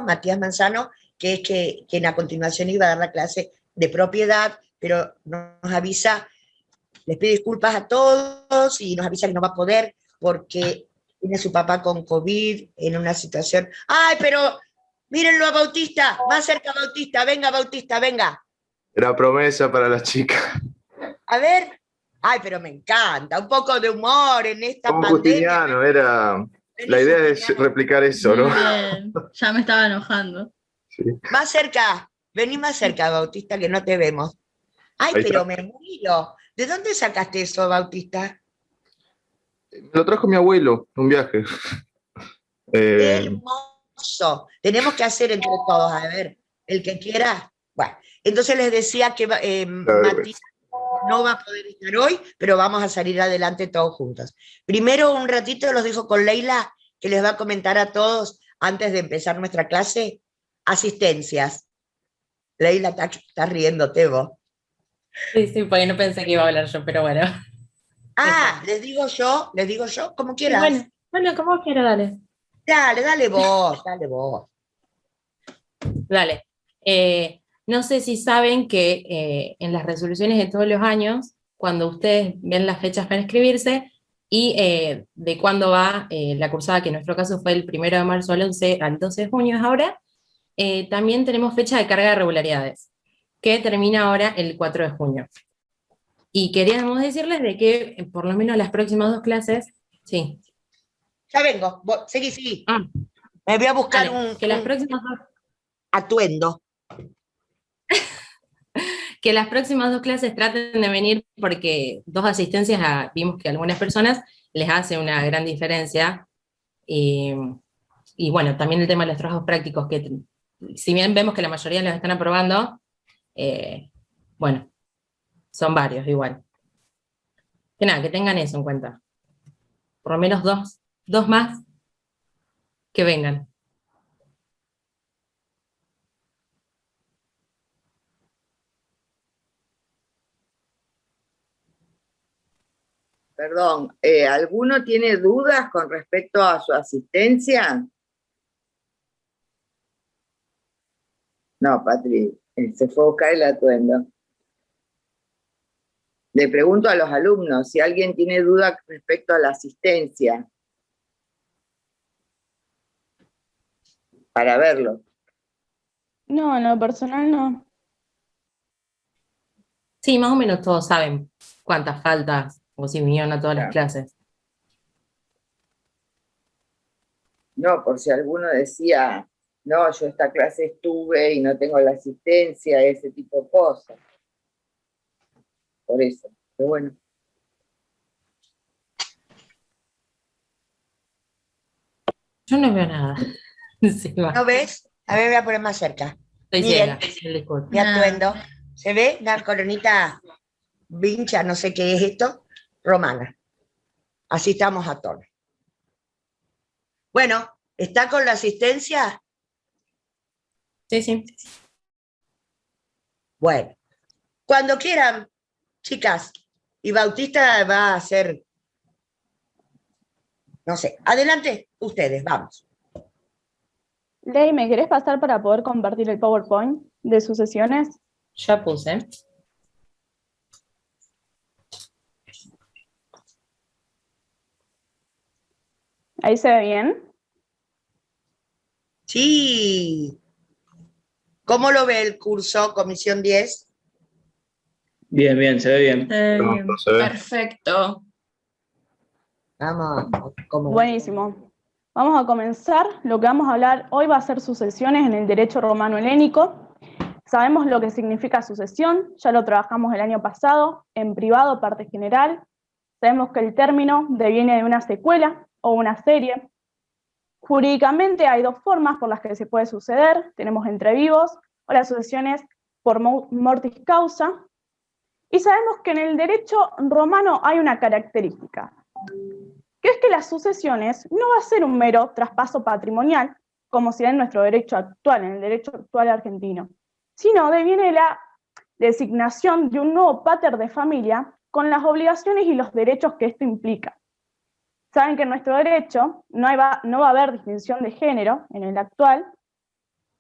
Matías Manzano, que es quien a continuación iba a dar la clase de propiedad, pero nos avisa, les pide disculpas a todos y nos avisa que no va a poder porque tiene su papá con COVID en una situación. ¡Ay, pero mírenlo a Bautista! Más cerca Bautista, venga Bautista, venga. Era promesa para la chica. A ver. Ay, pero me encanta, un poco de humor en esta Como pandemia. Justiniano, era... La idea es replicar eso, ¿no? Muy bien, ya me estaba enojando. Sí. Más cerca, vení más cerca, Bautista, que no te vemos. Ay, Ahí pero está. me muero. ¿De dónde sacaste eso, Bautista? Me lo trajo mi abuelo en un viaje. Hermoso. Tenemos que hacer entre todos, a ver, el que quiera. Bueno, entonces les decía que Matías no va a poder estar hoy, pero vamos a salir adelante todos juntos. Primero, un ratito los dejo con Leila, que les va a comentar a todos, antes de empezar nuestra clase, asistencias. Leila, está riéndote vos. Sí, sí, porque no pensé que iba a hablar yo, pero bueno. Ah, les digo yo, como quieras. Bueno, como quiero, dale. Dale vos, dale vos. Dale. No sé si saben que en las resoluciones de todos los años, cuando ustedes ven las fechas para inscribirse y de cuándo va la cursada, que en nuestro caso fue el 1 de marzo al 12 de junio es ahora, también tenemos fecha de carga de regularidades, que termina ahora el 4 de junio. Y queríamos decirles de que por lo menos las próximas 2 clases, sí. Ya vengo, seguí. Ah, Me voy a buscar dale, que las próximas 2 atuendo. Que las próximas 2 clases traten de venir porque 2 asistencias vimos que a algunas personas les hace una gran diferencia. Y bueno, también el tema de los trabajos prácticos, que si bien vemos que la mayoría los están aprobando, bueno, son varios igual. Que nada, que tengan eso en cuenta. Por lo menos dos más que vengan. Perdón, ¿alguno tiene dudas con respecto a su asistencia? No, Patri, se fue a buscar el atuendo. Le pregunto a los alumnos si alguien tiene duda respecto a la asistencia. Para verlo. No, en lo personal no. Sí, más o menos todos saben cuántas faltas o si vinieron a todas las clases. No, por si alguno decía, no, yo esta clase estuve y no tengo la asistencia, ese tipo de cosas. Por eso, pero bueno. Yo no veo nada. Sí, ¿No ves? A ver, voy a poner más cerca. Estoy Miren, ciega. mi atuendo. ¿Se ve? La coronita vincha, no sé qué es esto, romana. Así estamos a tono. Bueno, ¿está con la asistencia? Sí. Bueno, cuando quieran, chicas, y Bautista va a hacer, no sé, adelante ustedes, vamos. Ley, ¿me querés pasar para poder compartir el PowerPoint de sus sesiones? Ya puse. ¿Ahí se ve bien? Sí. ¿Cómo lo ve el curso, Comisión 10? Bien, se ve bien. Se ve. Perfecto. Vamos. Buenísimo. Vamos a comenzar. Lo que vamos a hablar hoy va a ser sucesiones en el derecho romano helénico. Sabemos lo que significa sucesión, ya lo trabajamos el año pasado, en privado, parte general. Sabemos que el término deviene de una secuela o una serie. Jurídicamente hay 2 formas por las que se puede suceder. Tenemos entre vivos o las sucesiones por mortis causa. Y sabemos que en el derecho romano hay una característica, que es que las sucesiones no va a ser un mero traspaso patrimonial, como si en nuestro derecho actual, en el derecho actual argentino, sino deviene la designación de un nuevo pater de familia con las obligaciones y los derechos que esto implica. Saben que en nuestro derecho no va a haber distinción de género en el actual,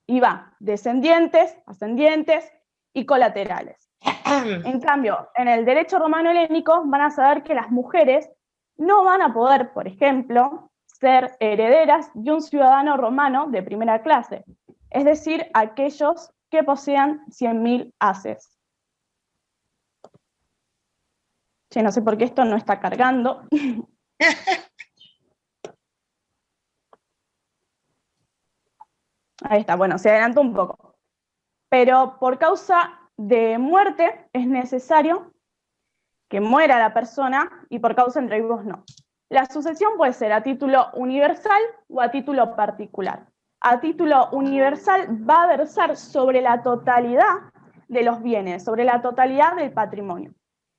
y va descendientes, ascendientes y colaterales. En cambio, en el derecho romano-helénico van a saber que las mujeres no van a poder, por ejemplo, ser herederas de un ciudadano romano de primera clase, es decir, aquellos que posean 100.000 haces. Che, no sé por qué esto no está cargando. Ahí está, bueno, se adelantó un poco. Pero por causa de muerte es necesario que muera la persona y por causa entre vivos no. La sucesión puede ser a título universal o a título particular. A título universal va a versar sobre la totalidad de los bienes, sobre la totalidad del patrimonio.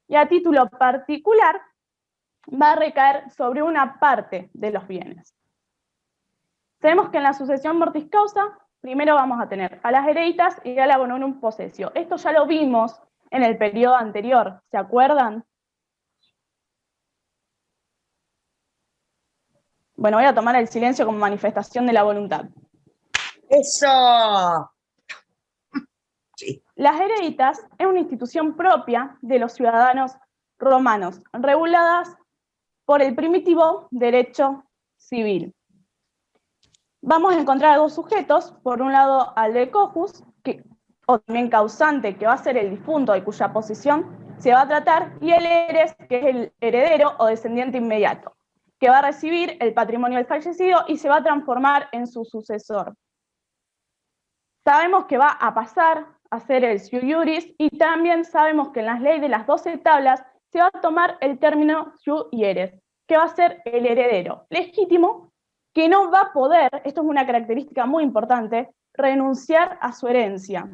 Y a título particular va a recaer sobre una parte de los bienes. Sabemos que en la sucesión mortis causa, primero vamos a tener a las hereditas y al abonorum possessio. Esto ya lo vimos en el periodo anterior, ¿se acuerdan? Bueno, voy a tomar el silencio como manifestación de la voluntad. ¡Eso! Sí. Las hereditas es una institución propia de los ciudadanos romanos, reguladas por el primitivo derecho civil. Vamos a encontrar a dos sujetos, por un lado al de cojus, o también causante, que va a ser el difunto de cuya posesión se va a tratar, y el heres, que es el heredero o descendiente inmediato, que va a recibir el patrimonio del fallecido y se va a transformar en su sucesor. Sabemos que va a pasar a ser el sui iuris, y también sabemos que en las leyes de las 12 tablas se va a tomar el término sui ieres, que va a ser el heredero legítimo, que no va a poder, esto es una característica muy importante, renunciar a su herencia.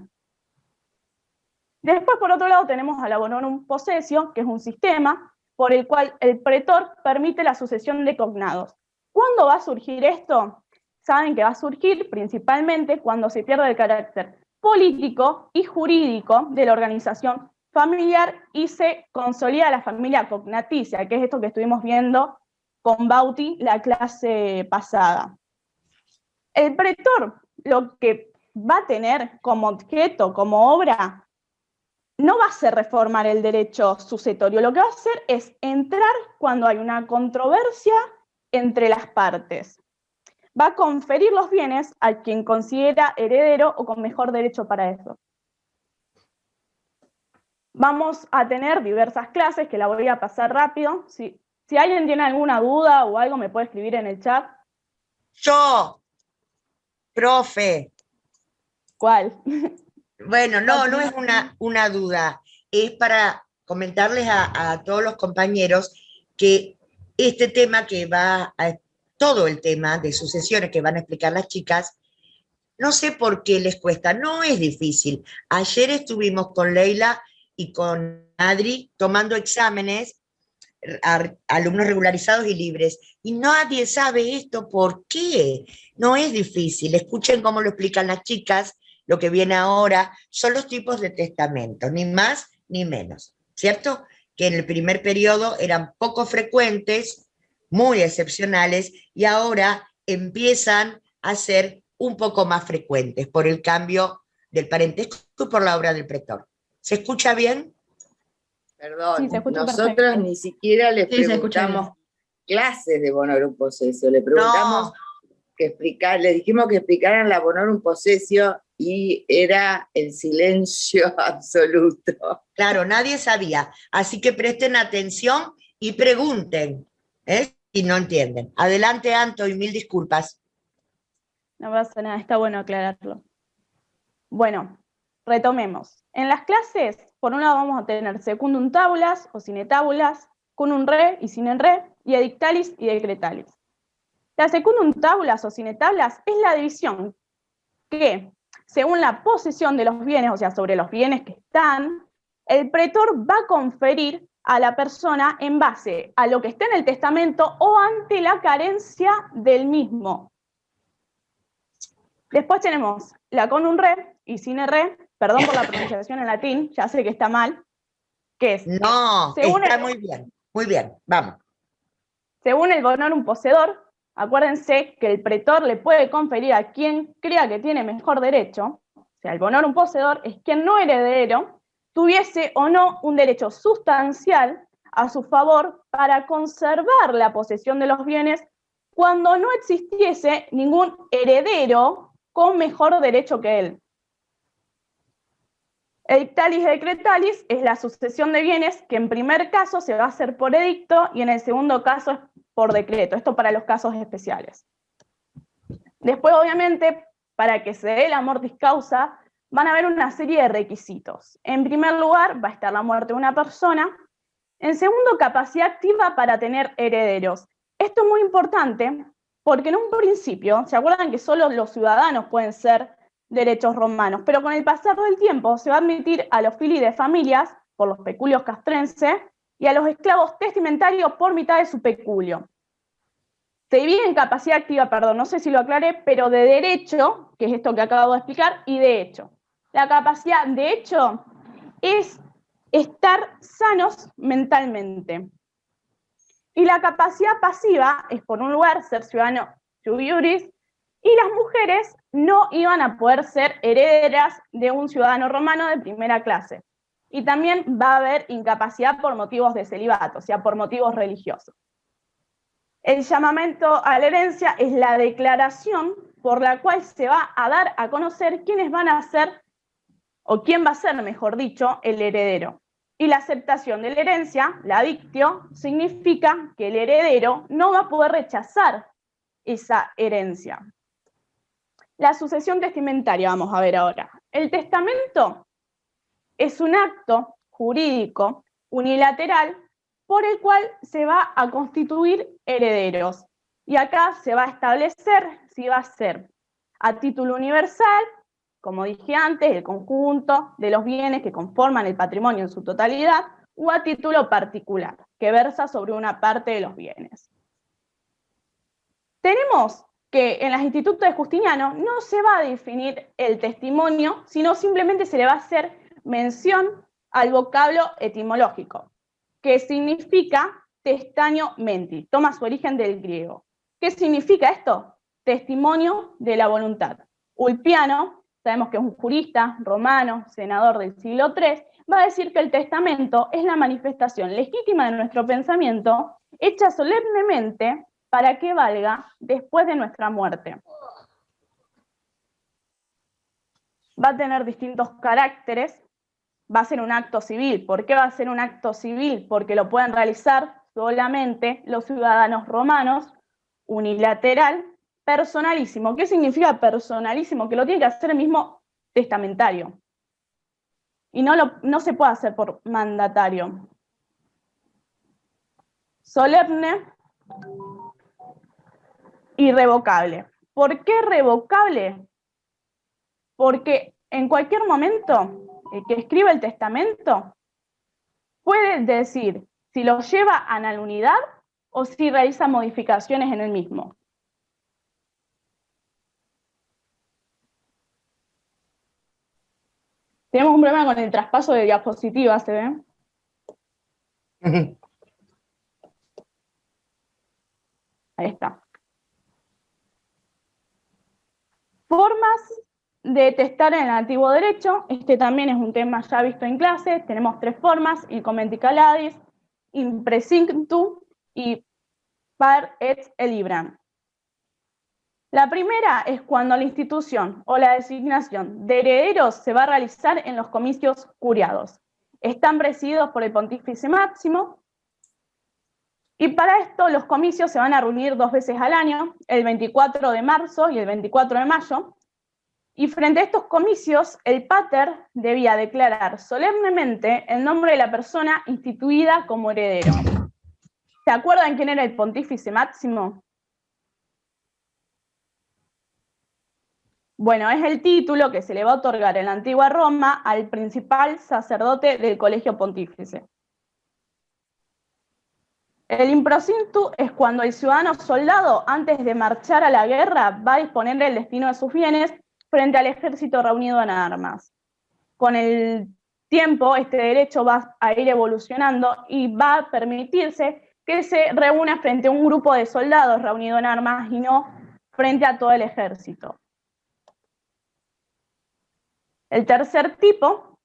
Después, por otro lado, tenemos al abonorum possessio, que es un sistema por el cual el pretor permite la sucesión de cognados. ¿Cuándo va a surgir esto? Saben que va a surgir principalmente cuando se pierde el carácter político y jurídico de la organización familiar y se consolida la familia cognaticia, que es esto que estuvimos viendo con Bauti la clase pasada. El pretor lo que va a tener como objeto, como obra, no va a ser reformar el derecho sucesorio, lo que va a hacer es entrar cuando hay una controversia entre las partes. Va a conferir los bienes a quien considera heredero o con mejor derecho para eso. Vamos a tener diversas clases que la voy a pasar rápido. Si alguien tiene alguna duda o algo, me puede escribir en el chat. Yo, profe. ¿Cuál? Bueno, no es una duda. Es para comentarles a todos los compañeros que este tema que va a... todo el tema de sucesiones que van a explicar las chicas, no sé por qué les cuesta, no es difícil. Ayer estuvimos con Leila y con Adri tomando exámenes, alumnos regularizados y libres, y nadie sabe esto, ¿por qué? No es difícil, escuchen cómo lo explican las chicas, lo que viene ahora, son los tipos de testamento, ni más ni menos, ¿cierto? Que en el primer periodo eran poco frecuentes, muy excepcionales, y ahora empiezan a ser un poco más frecuentes por el cambio del parentesco y por la obra del pretor. ¿Se escucha bien? Perdón, Sí, se escucha nosotros perfecto. ni siquiera le Sí, se escucha preguntamos clases de bonorum possessio, le preguntamos le dijimos que explicaran la bonorum possessio y era el silencio absoluto. Claro, nadie sabía, así que presten atención y pregunten, si no entienden. Adelante, Anto, y mil disculpas. No pasa nada, está bueno aclararlo. Bueno, retomemos. En las clases, por un lado vamos a tener secundum tabulas o sine tabulas, cunum re y sine re, y edictalis y decretalis. La secundum tabulas o sine tablas es la división que, según la posesión de los bienes, o sea, sobre los bienes que están, el pretor va a conferir a la persona en base a lo que esté en el testamento o ante la carencia del mismo. Después tenemos la conum re y sine re, perdón por la pronunciación en latín, ya sé que está mal, que es... No, según está muy bien, vamos. Según el bonorum poseedor, Acuérdense que el pretor le puede conferir a quien crea que tiene mejor derecho, o sea, el bonorum poseedor es quien no heredero tuviese o no un derecho sustancial a su favor para conservar la posesión de los bienes cuando no existiese ningún heredero con mejor derecho que él. Edictalis decretalis es la sucesión de bienes que en primer caso se va a hacer por edicto y en el segundo caso es por decreto, esto para los casos especiales. Después, obviamente, para que se dé la mortis causa, van a haber una serie de requisitos. En primer lugar, va a estar la muerte de una persona. En segundo, capacidad activa para tener herederos. Esto es muy importante porque en un principio, ¿se acuerdan que solo los ciudadanos pueden ser derechos romanos? Pero con el pasar del tiempo se va a admitir a los fili de familias, por los peculios castrenses, y a los esclavos testamentarios por mitad de su peculio. Se divide en capacidad activa, perdón, no sé si lo aclaré, pero de derecho, que es esto que acabo de explicar, y de hecho. La capacidad de hecho es estar sanos mentalmente. Y la capacidad pasiva es, por un lugar, ser ciudadano sui iuris, y las mujeres no iban a poder ser herederas de un ciudadano romano de primera clase. Y también va a haber incapacidad por motivos de celibato, o sea, por motivos religiosos. El llamamiento a la herencia es la declaración por la cual se va a dar a conocer quiénes van a ser, o quién va a ser, mejor dicho, el heredero. Y la aceptación de la herencia, la dictio, significa que el heredero no va a poder rechazar esa herencia. La sucesión testamentaria, vamos a ver ahora. El testamento es un acto jurídico unilateral por el cual se va a constituir herederos. Y acá se va a establecer si va a ser a título universal, como dije antes, el conjunto de los bienes que conforman el patrimonio en su totalidad, o a título particular, que versa sobre una parte de los bienes. Tenemos que en los institutos de Justiniano no se va a definir el testimonio, sino simplemente se le va a hacer mención al vocablo etimológico, que significa testanio menti, toma su origen del griego. ¿Qué significa esto? Testimonio de la voluntad. Ulpiano, sabemos que es un jurista romano, senador del siglo III, va a decir que el testamento es la manifestación legítima de nuestro pensamiento, hecha solemnemente para que valga después de nuestra muerte. Va a tener distintos caracteres, va a ser un acto civil. ¿Por qué va a ser un acto civil? Porque lo pueden realizar solamente los ciudadanos romanos, unilateral, personalísimo. ¿Qué significa personalísimo? Que lo tiene que hacer el mismo testamentario. Y no se puede hacer por mandatario. Solemne, irrevocable. ¿Por qué revocable? Porque en cualquier momento el que escribe el testamento puede decir si lo lleva a la nulidad o si realiza modificaciones en el mismo. Tenemos un problema con el traspaso de diapositiva, ¿se ve? Ahí está. Formas de testar en el antiguo derecho. Este también es un tema ya visto en clase. Tenemos tres formas: il commenti-caladis, in praecinctu y par et libram. La primera es cuando la institución o la designación de herederos se va a realizar en los comicios curiados. Están presididos por el pontífice máximo, y para esto los comicios se van a reunir 2 veces al año, el 24 de marzo y el 24 de mayo, y frente a estos comicios el pater debía declarar solemnemente el nombre de la persona instituida como heredero. ¿Se acuerdan quién era el pontífice máximo? Bueno, es el título que se le va a otorgar en la antigua Roma al principal sacerdote del colegio pontífice. El improcintu es cuando el ciudadano soldado, antes de marchar a la guerra, va a disponer del destino de sus bienes frente al ejército reunido en armas. Con el tiempo, este derecho va a ir evolucionando y va a permitirse que se reúna frente a un grupo de soldados reunido en armas y no frente a todo el ejército. El tercer tipo,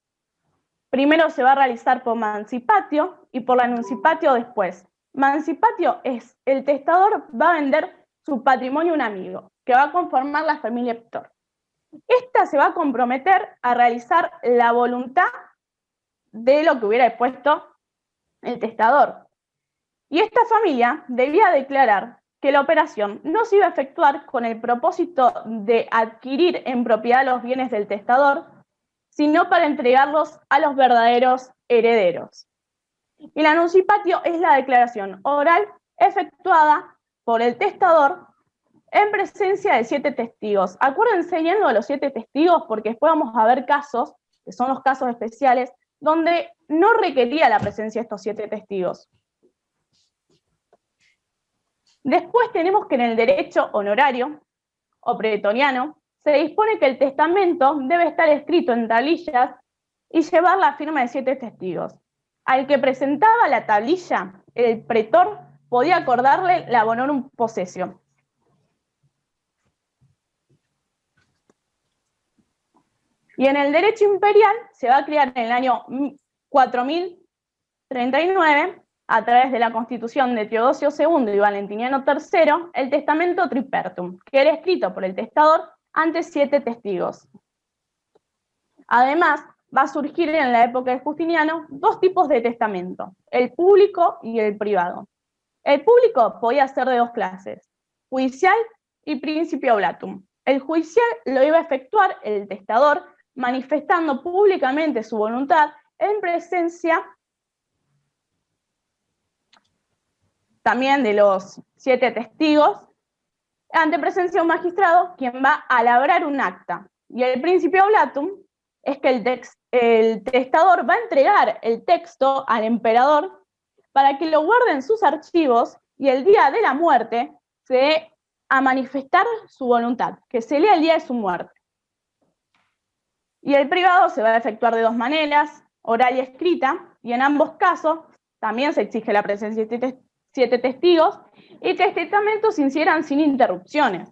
primero se va a realizar por mancipatio y por la nuncipatio después. Mancipatio es el testador va a vender su patrimonio a un amigo, que va a conformar la familia Hector. Esta se va a comprometer a realizar la voluntad de lo que hubiera expuesto el testador. Y esta familia debía declarar que la operación no se iba a efectuar con el propósito de adquirir en propiedad los bienes del testador, sino para entregarlos a los verdaderos herederos. Y la nuncipatio es la declaración oral efectuada por el testador en presencia de 7 testigos. Acuérdense bien lo de los 7 testigos, porque después vamos a ver casos, que son los casos especiales, donde no requería la presencia de estos 7 testigos. Después tenemos que en el derecho honorario o pretoriano se dispone que el testamento debe estar escrito en tablillas y llevar la firma de 7 testigos. Al que presentaba la tablilla, el pretor podía acordarle la bonorum possessio. Y en el derecho imperial se va a crear en el año 4039, a través de la constitución de Teodosio II y Valentiniano III, el testamento tripertum, que era escrito por el testador ante 7 testigos. Además, va a surgir en la época de Justiniano 2 tipos de testamento, el público y el privado. El público podía ser de 2 clases, judicial y principio oblatum. El judicial lo iba a efectuar el testador manifestando públicamente su voluntad en presencia también de los 7 testigos, ante presencia de un magistrado, quien va a labrar un acta. Y el principio oblatum es que el testador va a entregar el texto al emperador para que lo guarde en sus archivos y el día de la muerte se dé a manifestar su voluntad, que se lea el día de su muerte. Y el privado se va a efectuar de 2 maneras, oral y escrita, y en ambos casos también se exige la presencia de 7 testigos y que este testamento se hicieran sin interrupciones.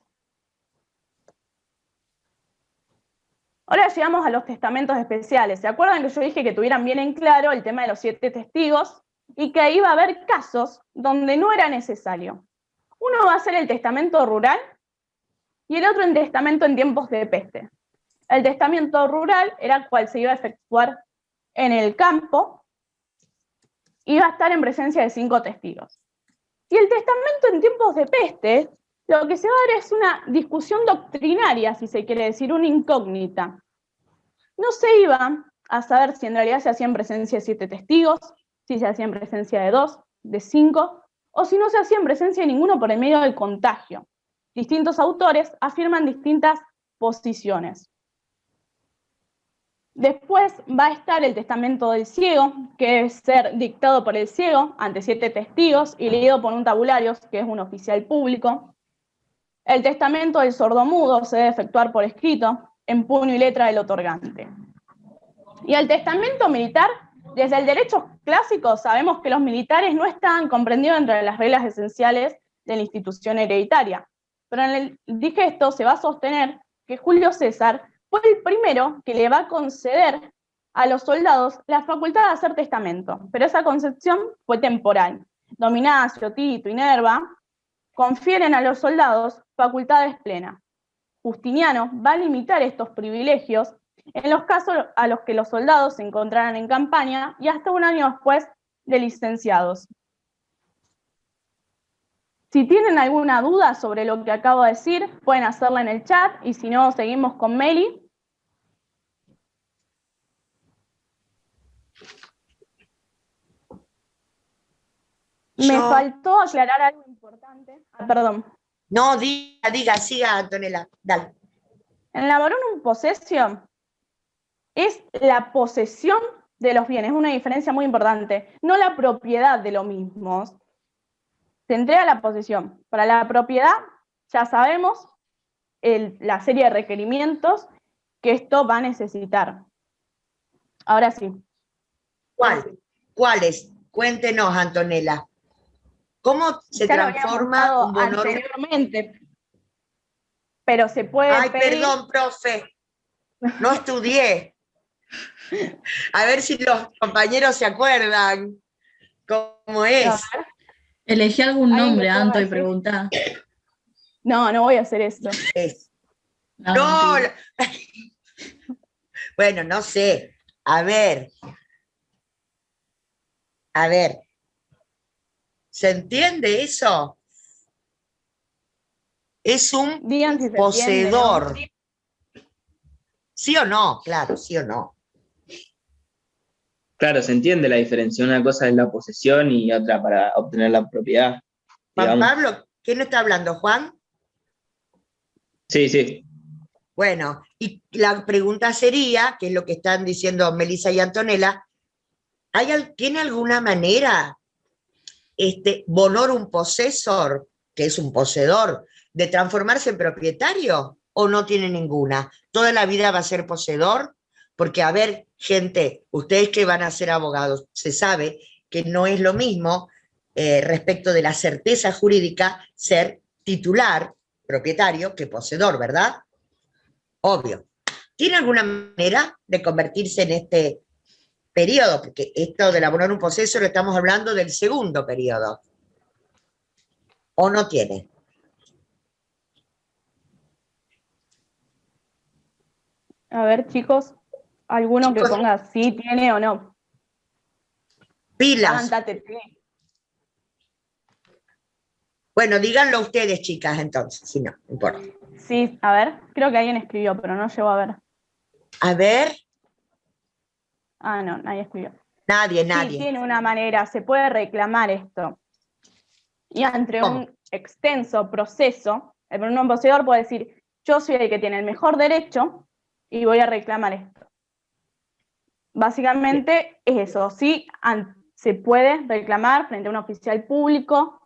Ahora llegamos a los testamentos especiales. ¿Se acuerdan que yo dije que tuvieran bien en claro el tema de los 7 testigos y que iba a haber casos donde no era necesario? Uno va a ser el testamento rural y el otro el testamento en tiempos de peste. El testamento rural era el cual se iba a efectuar en el campo y iba a estar en presencia de 5 testigos. Y el testamento en tiempos de peste, lo que se va a dar es una discusión doctrinaria, si se quiere decir, una incógnita. No se iba a saber si en realidad se hacía en presencia de 7 testigos, si se hacía en presencia de 2, de 5, o si no se hacía en presencia de ninguno por el medio del contagio. Distintos autores afirman distintas posiciones. Después va a estar el testamento del ciego, que debe ser dictado por el ciego ante 7 testigos y leído por un tabulario, que es un oficial público. El testamento del sordomudo se debe efectuar por escrito, en puño y letra del otorgante. Y el testamento militar, desde el derecho clásico sabemos que los militares no estaban comprendidos entre las reglas esenciales de la institución hereditaria. Pero en el digesto se va a sostener que Julio César fue el primero que le va a conceder a los soldados la facultad de hacer testamento, pero esa concesión fue temporal. Dominacio, Tito y Nerva confieren a los soldados facultades plenas. Justiniano va a limitar estos privilegios en los casos a los que los soldados se encontraran en campaña y hasta un año después de licenciados. Si tienen alguna duda sobre lo que acabo de decir, pueden hacerla en el chat y si no, seguimos con Meli. Me faltó aclarar algo importante. Perdón. No, siga, Antonella, dale. En la bonorum possessio es la posesión de los bienes, una diferencia muy importante, no la propiedad de lo mismo. Se entrega la posesión. Para la propiedad, ya sabemos la serie de requerimientos que esto va a necesitar. Ahora sí. ¿Cuáles? Cuéntenos, Antonella. ¿Cómo se Ya lo habíamos transforma dado un bonorum? anteriormente, pero se puede Ay, pedir. perdón, profe, no estudié. A ver si los compañeros se acuerdan cómo es. A ver, Elegí algún ¿alguien nombre, que pueda Anto, y decir? preguntá. No voy a hacer eso. Es. No, No, mentira. bueno, no sé. A ver. ¿Se entiende eso? Es un Digan si se entiende, ¿no? poseedor. ¿Sí o no? Claro, sí o no. Claro, se entiende la diferencia. Una cosa es la posesión y otra para obtener la propiedad, Juan digamos. Pablo, ¿quién no está hablando, Juan? Sí, sí. Bueno, y la pregunta sería, que es lo que están diciendo Melissa y Antonella, ¿tiene alguna manera bonorum possessor, que es un poseedor, de transformarse en propietario o no tiene ninguna? ¿Toda la vida va a ser poseedor? Porque, a ver, gente, ustedes que van a ser abogados, se sabe que no es lo mismo respecto de la certeza jurídica ser titular, propietario, que poseedor, ¿verdad? Obvio. ¿Tiene alguna manera de convertirse en este periodo? Porque esto del abonorum possessor lo estamos hablando del segundo periodo. ¿O no tiene? A ver, chicos, alguno que Chicos, ponga sí tiene o no. pilas. Levántate, sí. Bueno, díganlo ustedes, chicas, entonces, si no, no importa. Sí, a ver, creo que alguien escribió, pero no llegó a ver. A ver, Ah, no, nadie escribió. nadie. Sí, tiene una manera, se puede reclamar esto. Y entre ¿Cómo? un extenso proceso, el pronombre poseedor puede decir, yo soy el que tiene el mejor derecho y voy a reclamar esto. Básicamente es eso, sí, se puede reclamar frente a un oficial público.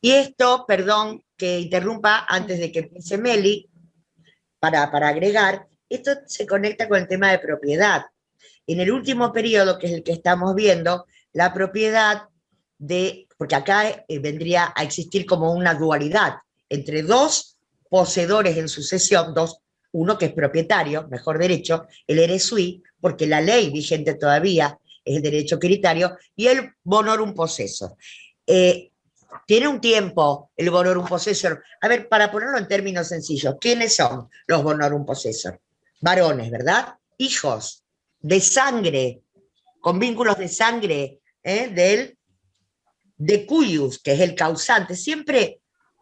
Y esto, perdón que interrumpa antes de que empiece Meli, para agregar, esto se conecta con el tema de propiedad. En el último periodo, que es el que estamos viendo, la propiedad porque acá vendría a existir como una dualidad entre dos poseedores en sucesión, uno que es propietario, mejor derecho, el eresui, porque la ley vigente todavía es el derecho equitario, y el bonorum possessor. Tiene un tiempo el bonorum possessor. A ver, para ponerlo en términos sencillos, ¿quiénes son los bonorum possessor? Varones, ¿verdad? Hijos de sangre, con vínculos de sangre, del decuius, que es el causante. Siempre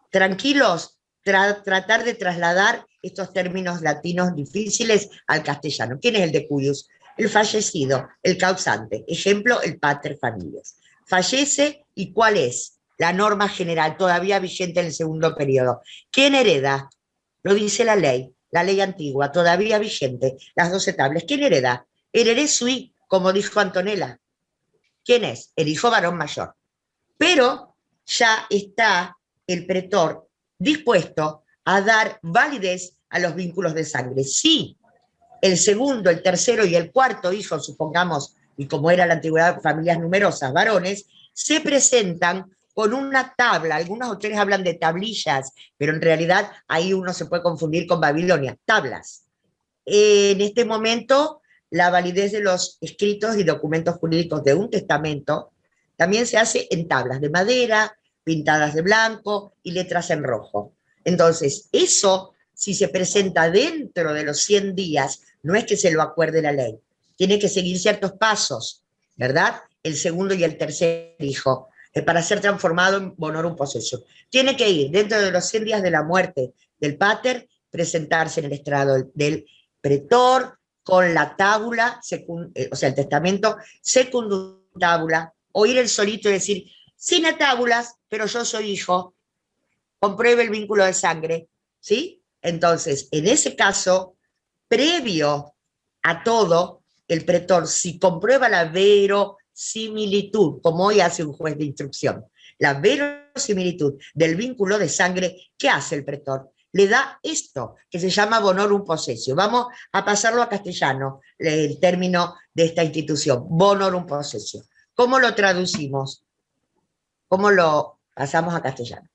tranquilos, tratar de trasladar estos términos latinos difíciles al castellano. ¿Quién es el decuius? El fallecido, el causante. Ejemplo, el pater familias. Fallece, ¿y cuál es la norma general todavía vigente en el segundo periodo? ¿Quién hereda? Lo dice la ley antigua, todavía vigente, las 12 tablas. ¿Quién hereda? El eresui, como dijo Antonella. ¿Quién es? El hijo varón mayor. Pero ya está el pretor dispuesto a dar validez a los vínculos de sangre. Si el segundo, el tercero y el cuarto hijo, supongamos, y como era la antigüedad, familias numerosas, varones, se presentan con una tabla. Algunos autores hablan de tablillas, pero en realidad ahí uno se puede confundir con Babilonia. Tablas. En este momento, la validez de los escritos y documentos jurídicos de un testamento también se hace en tablas de madera, pintadas de blanco y letras en rojo. Entonces, eso, si se presenta dentro de los 100 días, no es que se lo acuerde la ley. Tiene que seguir ciertos pasos, ¿verdad? El segundo y el tercer hijo, para ser transformado en bonorum possessor. Tiene que ir dentro de los 100 días de la muerte del pater, presentarse en el estrado del pretor con la tábula, o sea, el testamento secundum tábula, o ir el solito y decir, sin tábulas, pero yo soy hijo, compruebe el vínculo de sangre, ¿sí? Entonces, en ese caso, previo a todo, el pretor, si comprueba la verosimilitud, como hoy hace un juez de instrucción, la verosimilitud del vínculo de sangre, ¿qué hace el pretor? Le da esto, que se llama bonorum possessio. Vamos a pasarlo a castellano, el término de esta institución, bonorum possessio. ¿Cómo lo traducimos? ¿Cómo lo pasamos a castellano?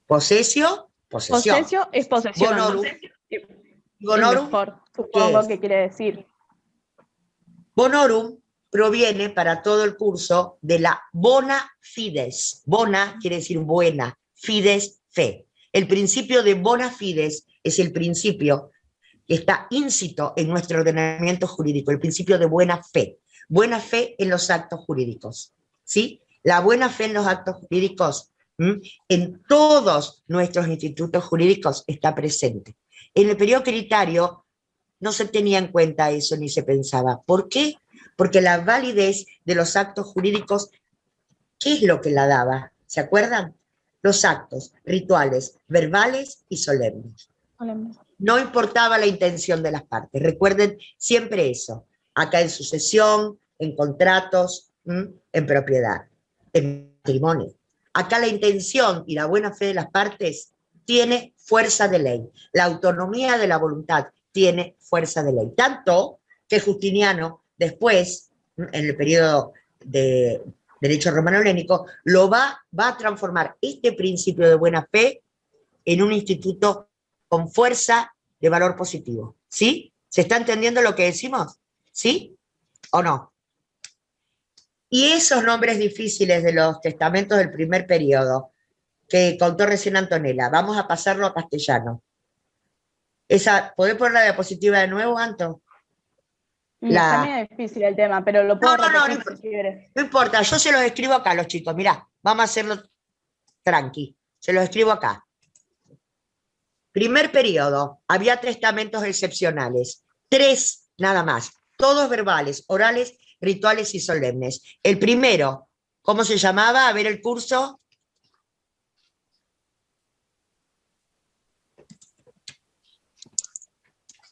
Posesio, posesión. Posesio es posesión. Bonorum, El bonorum, mejor, supongo es? que quiere decir. Bonorum proviene para todo el curso de la bona fides. Bona quiere decir buena, fides, fe. El principio de bona fides es el principio que está íncito en nuestro ordenamiento jurídico, el principio de buena fe. Buena fe en los actos jurídicos, ¿sí? La buena fe en los actos jurídicos, en todos nuestros institutos jurídicos está presente. En el periodo critario no se tenía en cuenta eso ni se pensaba. ¿Por qué? Porque la validez de los actos jurídicos, ¿qué es lo que la daba? ¿Se acuerdan? Los actos rituales, verbales y solemnes. No importaba la intención de las partes. Recuerden siempre eso. Acá en sucesión, en contratos, en propiedad, en matrimonio. Acá la intención y la buena fe de las partes tiene fuerza de ley. La autonomía de la voluntad tiene fuerza de ley. Tanto que Justiniano, después, en el periodo de derecho romano-helénico, lo va a transformar este principio de buena fe en un instituto con fuerza de valor positivo. ¿Sí? ¿Se está entendiendo lo que decimos? ¿Sí? ¿O no? Y esos nombres difíciles de los testamentos del primer periodo, que contó recién Antonella, vamos a pasarlo a castellano. ¿Podés poner la diapositiva de nuevo, Anto? Está medio difícil el tema, pero lo puedo repetir si quieres. No importa, yo se los escribo acá a los chicos. Mirá, vamos a hacerlo tranqui. Se los escribo acá. Primer periodo, había testamentos excepcionales. 3 nada más. Todos verbales, orales, rituales y solemnes. El primero, ¿cómo se llamaba? A ver el curso.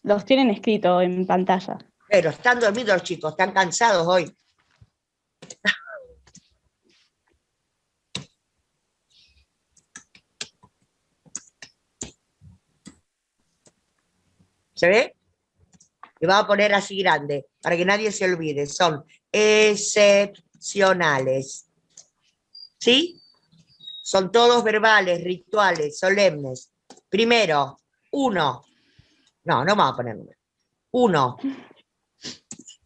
Los tienen escrito en pantalla. Pero están dormidos los chicos, están cansados hoy. ¿Se ve? Y vamos a poner así grande, para que nadie se olvide. Son excepcionales. ¿Sí? Son todos verbales, rituales, solemnes. Primero, 1. No vamos a poner número. 1.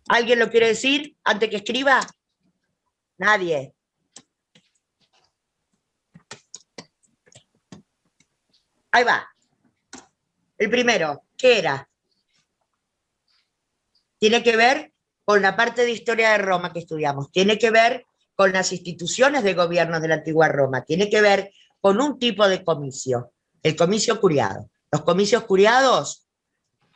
¿Alguien lo quiere decir antes que escriba? Nadie. Ahí va. El primero, ¿qué era? Tiene que ver con la parte de historia de Roma que estudiamos. Tiene que ver con las instituciones de gobierno de la antigua Roma. Tiene que ver con un tipo de comicio. El comicio curiado. Los comicios curiados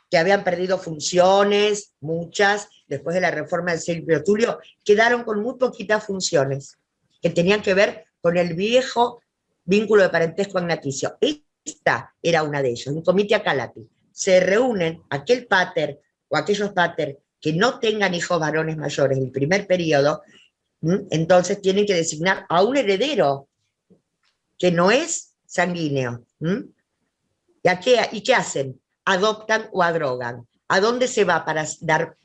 que habían perdido funciones, muchas, después de la reforma del Silvio Tulio, quedaron con muy poquitas funciones, que tenían que ver con el viejo vínculo de parentesco agnaticio. Esta era una de ellos, un comitia calati. Se reúnen aquel pater o aquellos pater que no tengan hijos varones mayores en el primer periodo, entonces tienen que designar a un heredero que no es sanguíneo. ¿Y qué hacen? Adoptan o adrogan. ¿A dónde se va para dar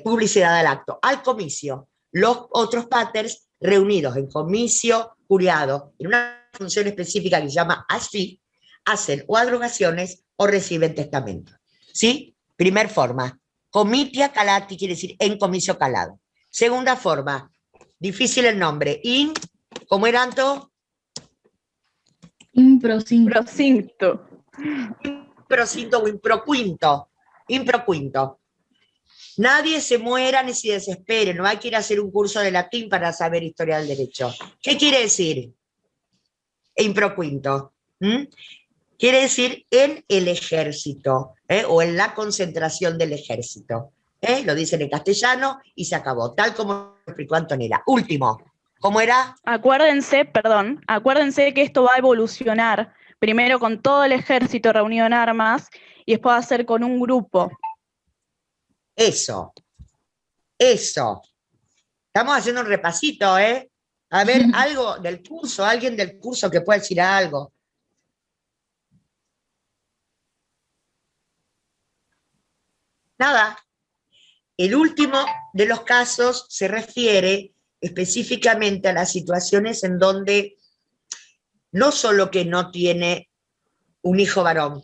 publicidad al acto? Al comicio. Los otros paters reunidos en comicio curiado, en una función específica que se llama así, hacen o adrogaciones o reciben testamento. ¿Sí? Primer forma. Comitia calati quiere decir en comicio calado. Segunda forma. Difícil el nombre. ¿Cómo era, Anto? Improcinto. Improcinto o improquinto. Nadie se muera ni se desespere, no hay que ir a hacer un curso de latín para saber historia del derecho. ¿Qué quiere decir improquinto? Quiere decir en el ejército, o en la concentración del ejército. Lo dicen en castellano y se acabó, tal como lo explicó Antonella. Último, ¿cómo era? Acuérdense que esto va a evolucionar. Primero con todo el ejército reunido en armas y después va a ser con un grupo. Eso. Estamos haciendo un repasito, A ver, algo del curso, alguien del curso que pueda decir algo. Nada. El último de los casos se refiere específicamente a las situaciones en donde no solo que no tiene un hijo varón,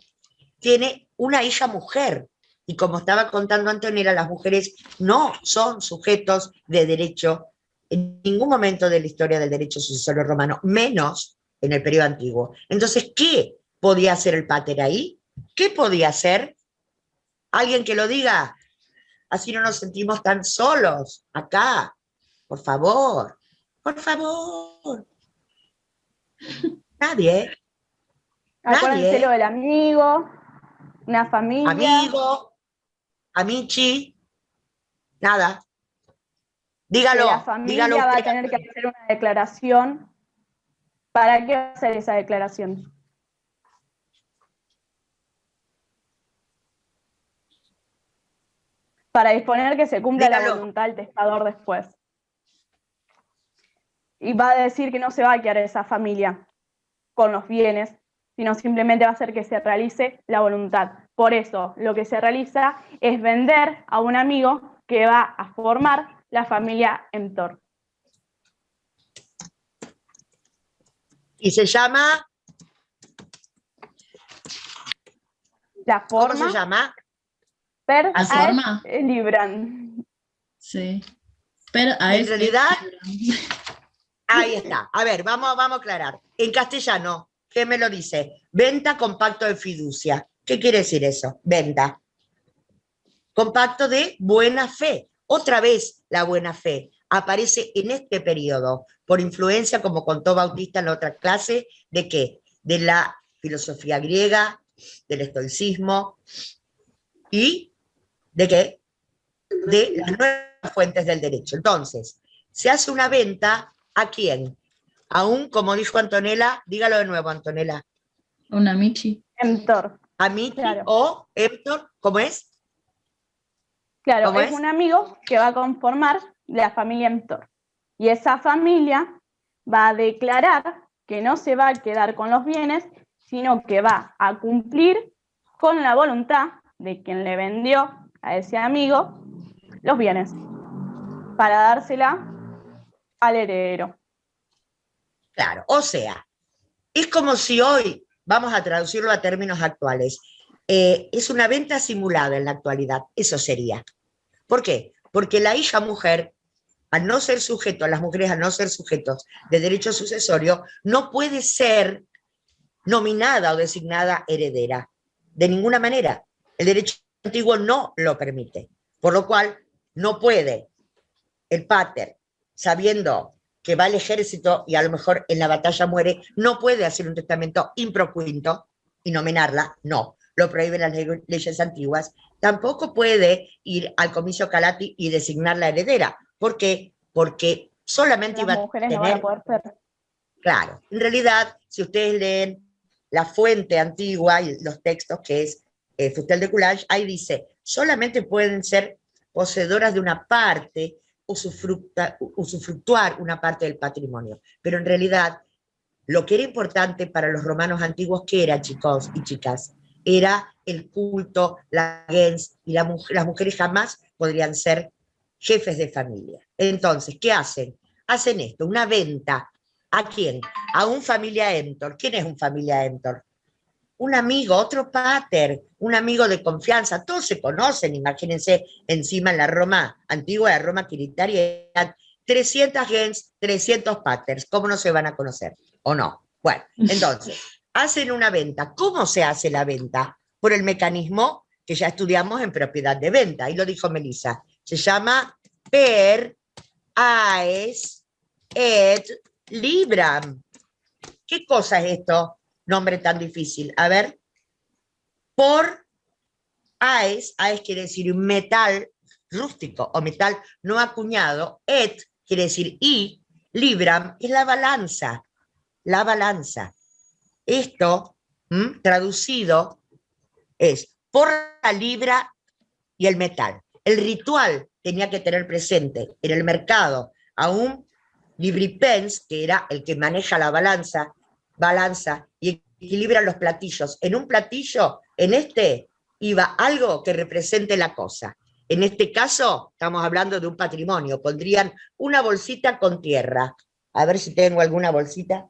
tiene una hija mujer. Y como estaba contando Antonella, las mujeres no son sujetos de derecho en ningún momento de la historia del derecho sucesorio romano, menos en el periodo antiguo. Entonces, ¿qué podía hacer el pater ahí? ¿Qué podía hacer? ¿Alguien que lo diga? Así no nos sentimos tan solos acá. Por favor, por favor. Nadie. Acuérdense lo del amigo, una familia. Amigo, amici, nada. Dígalo. Que la familia dígalo va a usted. tener que hacer una declaración. ¿Para qué va a hacer esa declaración? Para disponer que se cumpla la voluntad del testador después. Y va a decir que no se va a quedar esa familia con los bienes, sino simplemente va a hacer que se realice la voluntad. Por eso, lo que se realiza es vender a un amigo que va a formar la familia Emptor. Y se llama... La forma... ¿Cómo se llama? Per ¿La forma? libran. Sí. Pero En realidad... Ahí está. A ver, vamos a aclarar. En castellano, ¿qué me lo dice? Venta con pacto de fiducia. ¿Qué quiere decir eso? Venta. Con pacto de buena fe. Otra vez la buena fe aparece en este periodo, por influencia, como contó Bautista en la otra clase, ¿de qué? De la filosofía griega, del estoicismo y ¿de qué? De las nuevas fuentes del derecho. Entonces, se hace una venta. ¿A quién? Aún, como dijo Antonella, dígalo de nuevo, Antonella. Una Michi. Emptor. Amici Claro. o Héctor, ¿cómo es? Claro, ¿Cómo es es? un amigo que va a conformar la familia Emptor. Y esa familia va a declarar que no se va a quedar con los bienes, sino que va a cumplir con la voluntad de quien le vendió a ese amigo los bienes, para dársela al heredero. Claro, o sea, es como si hoy, vamos a traducirlo a términos actuales, es una venta simulada en la actualidad, eso sería. ¿Por qué? Porque la hija mujer, al no ser sujeto, a las mujeres al no ser sujetos de derecho sucesorio, no puede ser nominada o designada heredera, de ninguna manera. El derecho antiguo no lo permite, por lo cual no puede el pater, sabiendo que va al ejército y a lo mejor en la batalla muere, no puede hacer un testamento improquinto y nominarla, no, lo prohíben las leyes antiguas. Tampoco puede ir al comicio Calati y designar la heredera. ¿Por qué? Porque solamente Las iba mujeres a no van tener... a poder ser. Claro, en realidad, si ustedes leen la fuente antigua y los textos, que es Fustel de Coulage, ahí dice, solamente pueden ser poseedoras de una parte, usufructuar una parte del patrimonio. Pero en realidad, lo que era importante para los romanos antiguos, ¿qué era, chicos y chicas? Era el culto, la gens, y las mujeres jamás podrían ser jefes de familia. Entonces, ¿qué hacen? Hacen esto, una venta. ¿A quién? A un familia Emptor. ¿Quién es un familia Emptor? Un amigo, otro pater, un amigo de confianza. Todos se conocen, imagínense, encima en la Roma antigua, la Roma quiritaria, 300 gens, 300 paters. ¿Cómo no se van a conocer? ¿O no? Bueno, entonces, hacen una venta. ¿Cómo se hace la venta? Por el mecanismo que ya estudiamos en propiedad de venta, y lo dijo Melissa. Se llama per aes et libram. ¿Qué cosa es esto? Nombre tan difícil. A ver. Por aes quiere decir metal rústico o metal no acuñado. Et quiere decir y. Libram es la balanza. La balanza. Esto, traducido, es por la libra y el metal. El ritual tenía que tener presente en el mercado a un libripens, que era el que maneja la balanza y equilibra los platillos. En un platillo, en este, iba algo que represente la cosa. En este caso, estamos hablando de un patrimonio. Pondrían una bolsita con tierra. A ver si tengo alguna bolsita.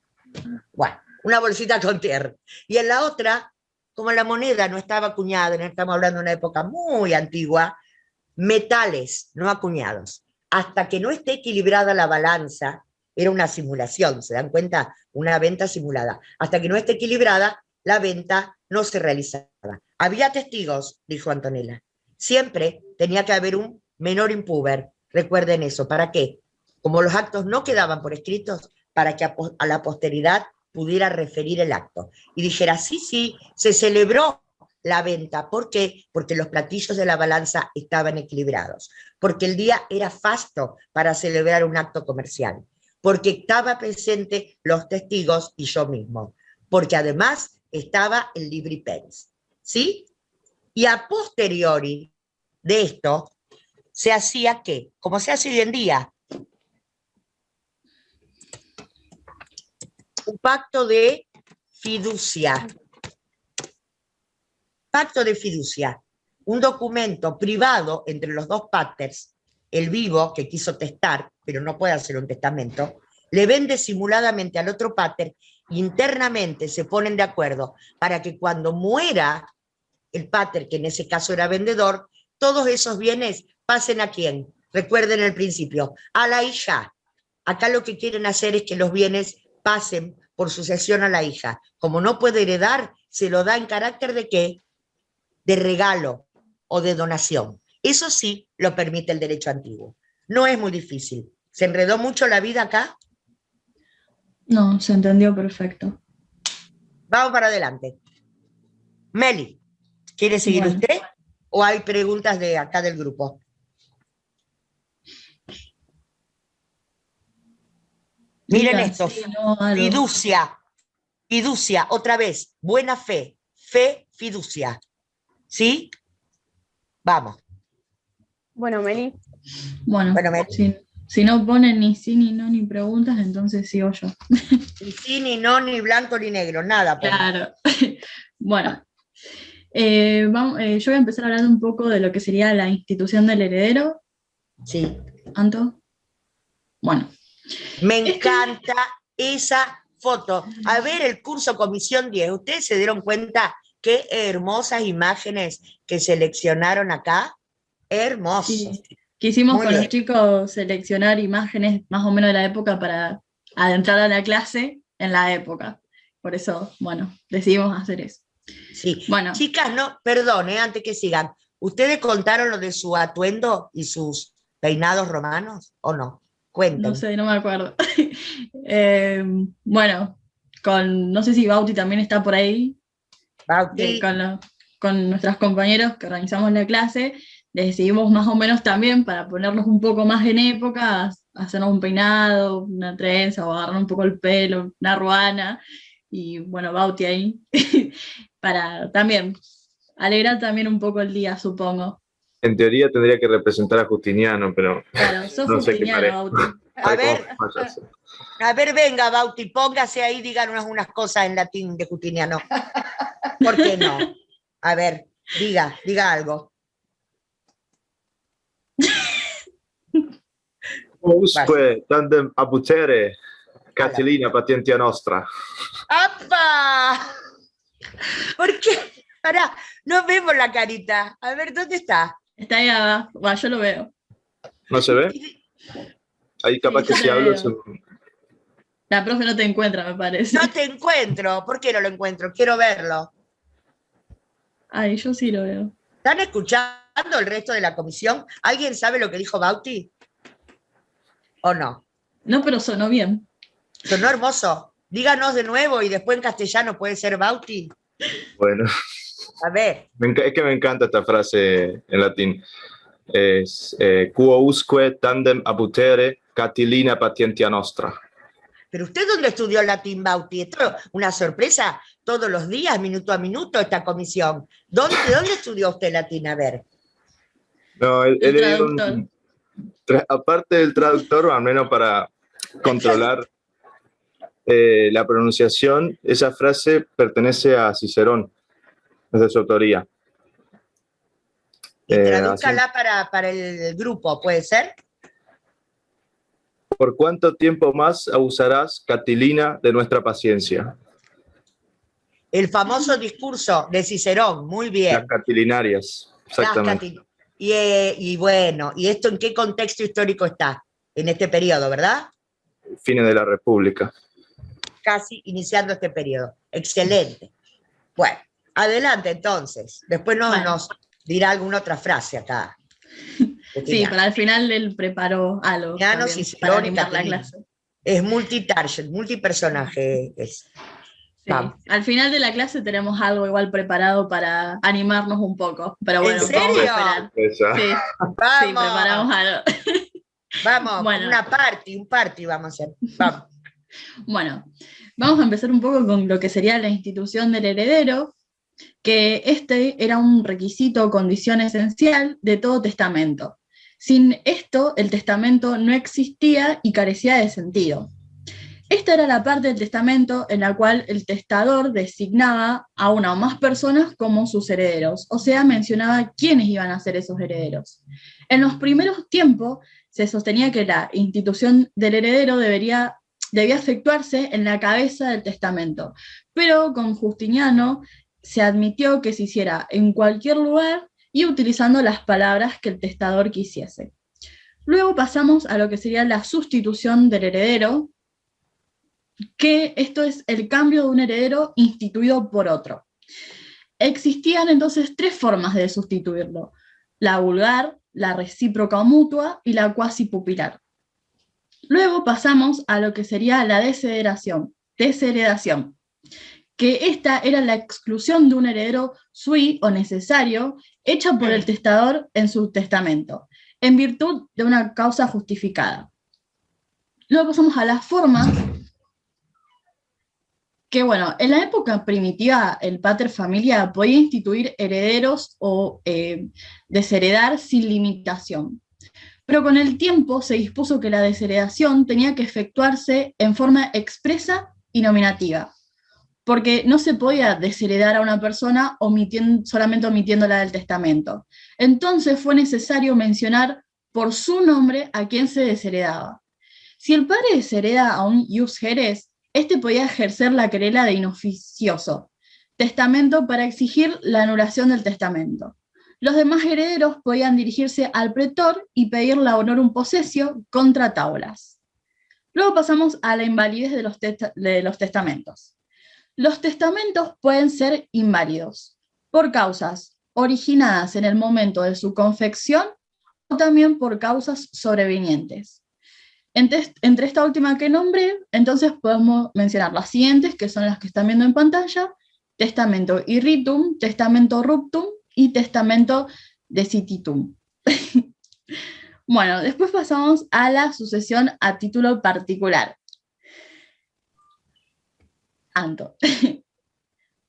Bueno, una bolsita con tierra. Y en la otra, como la moneda no estaba acuñada, no estamos hablando de una época muy antigua, metales no acuñados. Hasta que no esté equilibrada la balanza, era una simulación, ¿se dan cuenta? Una venta simulada. Hasta que no esté equilibrada, la venta no se realizaba. Había testigos, dijo Antonella. Siempre tenía que haber un menor impúber. Recuerden eso. ¿Para qué? Como los actos no quedaban por escritos, para que a la posteridad pudiera referir el acto. Y dijera, sí, se celebró la venta. ¿Por qué? Porque los platillos de la balanza estaban equilibrados. Porque el día era fasto para celebrar un acto comercial. Porque estaba presente los testigos y yo mismo. Porque además estaba el libri pens. ¿Sí? Y a posteriori de esto, se hacía ¿qué? Como se hace hoy en día. Un pacto de fiducia. Pacto de fiducia. Un documento privado entre los dos paters, el vivo que quiso testar, pero no puede hacer un testamento, le vende simuladamente al otro pater, internamente se ponen de acuerdo para que cuando muera el pater, que en ese caso era vendedor, todos esos bienes pasen ¿a quién? Recuerden el principio, a la hija. Acá lo que quieren hacer es que los bienes pasen por sucesión a la hija. Como no puede heredar, se lo da en carácter de ¿qué? De regalo o de donación. Eso sí lo permite el derecho antiguo. No es muy difícil. ¿Se enredó mucho la vida acá? No, se entendió perfecto. Vamos para adelante. Meli, ¿quiere seguir Bueno. usted? ¿O hay preguntas de acá del grupo? Miren Digan esto, sí, no, algo. fiducia, otra vez, buena fe, fiducia. ¿Sí? Vamos. Bueno, Meli, Bueno, Bueno, si no ponen ni sí, ni no, ni preguntas, entonces sigo yo. Ni sí, ni no, ni blanco, ni negro, nada. Pues. Claro. Bueno, yo voy a empezar hablando un poco de lo que sería la institución del heredero. Sí. ¿Anto? Bueno. Me encanta esa foto. A ver el curso Comisión 10. ¿Ustedes se dieron cuenta qué hermosas imágenes que seleccionaron acá? Hermosos. Sí, quisimos Muy con los bien. chicos seleccionar imágenes más o menos de la época para adentrar a la clase en la época. Por eso, bueno, decidimos hacer eso. Sí. Bueno. Chicas, no, perdón, antes que sigan. ¿Ustedes contaron lo de su atuendo y sus peinados romanos o no? Cuenten. No sé, no me acuerdo. Bueno, no sé si Bauti también está por ahí. Bauti. Con nuestros compañeros que organizamos la clase, decidimos más o menos también para ponernos un poco más en época, hacernos un peinado, una trenza o agarrar un poco el pelo, una ruana, y bueno, Bauti ahí, para también alegrar también un poco el día, supongo. En teoría tendría que representar a Justiniano, pero Claro, sos no sé qué Justiniano, parece. Bauti. A ver, venga, Bauti, póngase ahí, díganos unas cosas en latín de Justiniano. ¿Por qué no? A ver, diga algo. Usque tandem abutere, Catilina patientia nostra. ¡Apa! ¿Por qué? Pará, no vemos la carita. A ver, ¿dónde está? Está ahí abajo, bueno, yo lo veo. ¿No se ve? Ahí capaz Sí, que yo si te hablo... veo. La profe no te encuentra, me parece. No te encuentro. ¿Por qué no lo encuentro? Quiero verlo. Ay, yo sí lo veo. ¿Están escuchando el resto de la comisión? ¿Alguien sabe lo que dijo Bauti? ¿O no? No, pero sonó bien. Sonó hermoso. Díganos de nuevo y después en castellano puede ser Bauti. Bueno. A ver. Es que me encanta esta frase en latín. Es quo usque tandem abutere, Catilina patientia nostra. ¿Pero usted dónde estudió latín, Bauti? Esto es una sorpresa todos los días, minuto a minuto, esta comisión. ¿Dónde estudió usted latín? A ver. No, El traductor. Aparte del traductor, al menos para controlar la pronunciación, esa frase pertenece a Cicerón, es de su autoría. Y así. tradúzcala para el grupo, ¿puede ser? ¿Por cuánto tiempo más abusarás, Catilina, de nuestra paciencia? El famoso discurso de Cicerón, muy bien. Las catilinarias, exactamente. Y bueno, ¿y esto en qué contexto histórico está? En este periodo, ¿verdad? Fines de la República. Casi iniciando este periodo. Excelente. Bueno, adelante entonces. Después nos dirá alguna otra frase acá. Sí, para el final él preparó algo también para animar la clase. Es multitarget, multipersonaje. Sí. Al final de la clase tenemos algo igual preparado para animarnos un poco. Pero bueno, ¿en serio? vamos a esperar. Sí, vamos. Sí, preparamos algo. Vamos, bueno, un party vamos a hacer. Vamos. Bueno, vamos a empezar un poco con lo que sería la institución del heredero, que este era un requisito o condición esencial de todo testamento. Sin esto, el testamento no existía y carecía de sentido. Esta era la parte del testamento en la cual el testador designaba a una o más personas como sus herederos, o sea, mencionaba quiénes iban a ser esos herederos. En los primeros tiempos se sostenía que la institución del heredero debía efectuarse en la cabeza del testamento, pero con Justiniano se admitió que se hiciera en cualquier lugar y utilizando las palabras que el testador quisiese. Luego pasamos a lo que sería la sustitución del heredero, que esto es el cambio de un heredero instituido por otro. Existían entonces 3 formas de sustituirlo: la vulgar, la recíproca o mutua y la cuasi pupilar. Luego pasamos a lo que sería la desheredación, que esta era la exclusión de un heredero sui o necesario hecha por el testador en su testamento, en virtud de una causa justificada. Luego pasamos a las formas, que bueno, en la época primitiva el pater familia podía instituir herederos o desheredar sin limitación. Pero con el tiempo se dispuso que la desheredación tenía que efectuarse en forma expresa y nominativa, porque no se podía desheredar a una persona solamente omitiéndola del testamento. Entonces fue necesario mencionar por su nombre a quien se desheredaba. Si el padre deshereda a un ius geres, este podía ejercer la querela de inoficioso testamento para exigir la anulación del testamento. Los demás herederos podían dirigirse al pretor y pedir la honorum possessio contra taulas. Luego pasamos a la invalidez de los testamentos. Los testamentos pueden ser inválidos por causas originadas en el momento de su confección o también por causas sobrevinientes. Entre esta última que nombré, entonces podemos mencionar las siguientes, que son las que están viendo en pantalla: testamento irritum, testamento ruptum y testamento decititum. Bueno, después pasamos a la sucesión a título particular.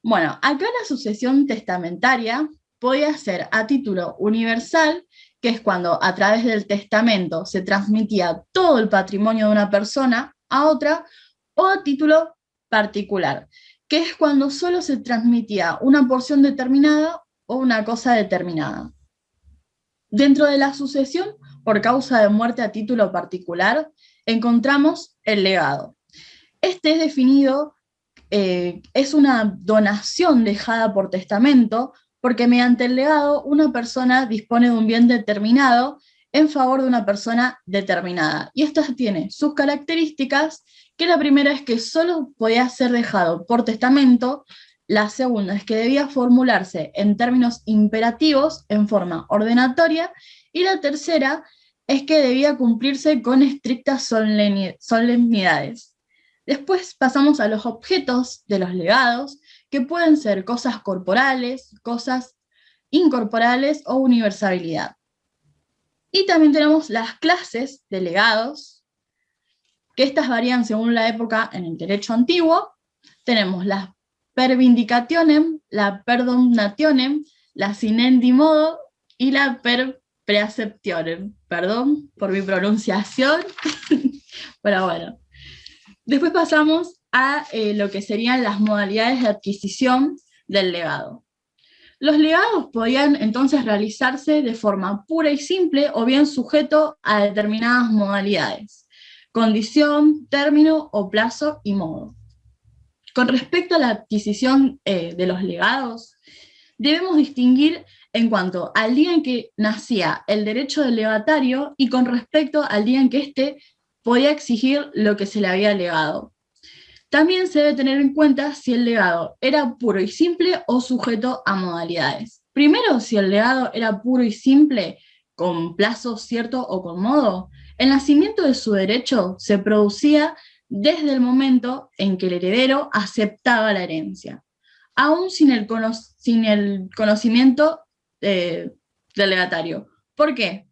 Bueno, acá la sucesión testamentaria podía ser a título universal, que es cuando a través del testamento se transmitía todo el patrimonio de una persona a otra, o a título particular, que es cuando solo se transmitía una porción determinada o una cosa determinada. Dentro de la sucesión por causa de muerte a título particular, encontramos el legado. Este es definido, es una donación dejada por testamento, porque mediante el legado una persona dispone de un bien determinado en favor de una persona determinada. Y esto tiene sus características, que la primera es que solo podía ser dejado por testamento, la segunda es que debía formularse en términos imperativos en forma ordenatoria, y la tercera es que debía cumplirse con estrictas solemnidades. Después pasamos a los objetos de los legados, que pueden ser cosas corporales, cosas incorporales o universalidad. Y también tenemos las clases de legados, que estas varían según la época en el derecho antiguo. Tenemos las per vindicationem, la per donationem, la sinendi modo y la per praeceptionem. Perdón por mi pronunciación, pero bueno. Después pasamos a lo que serían las modalidades de adquisición del legado. Los legados podían entonces realizarse de forma pura y simple o bien sujeto a determinadas modalidades, condición, término o plazo y modo. Con respecto a la adquisición de los legados, debemos distinguir en cuanto al día en que nacía el derecho del legatario y con respecto al día en que éste podía exigir lo que se le había legado. También se debe tener en cuenta si el legado era puro y simple o sujeto a modalidades. Primero, si el legado era puro y simple, con plazo cierto o con modo, el nacimiento de su derecho se producía desde el momento en que el heredero aceptaba la herencia, aún sin el conocimiento del legatario. ¿Por qué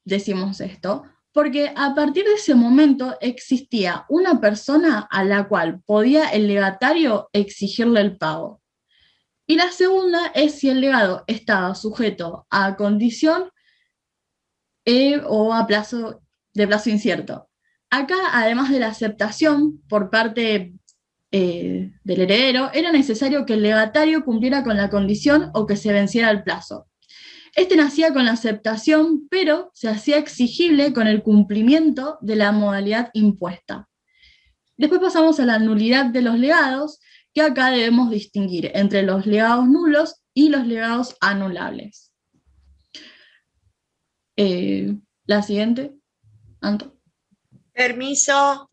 decimos esto? Porque a partir de ese momento existía una persona a la cual podía el legatario exigirle el pago. Y la segunda es si el legado estaba sujeto a condición o a plazo incierto. Acá, además de la aceptación por parte del heredero, era necesario que el legatario cumpliera con la condición o que se venciera el plazo. Este nacía con la aceptación, pero se hacía exigible con el cumplimiento de la modalidad impuesta. Después pasamos a la nulidad de los legados, que acá debemos distinguir entre los legados nulos y los legados anulables. La siguiente, Anto. Permiso.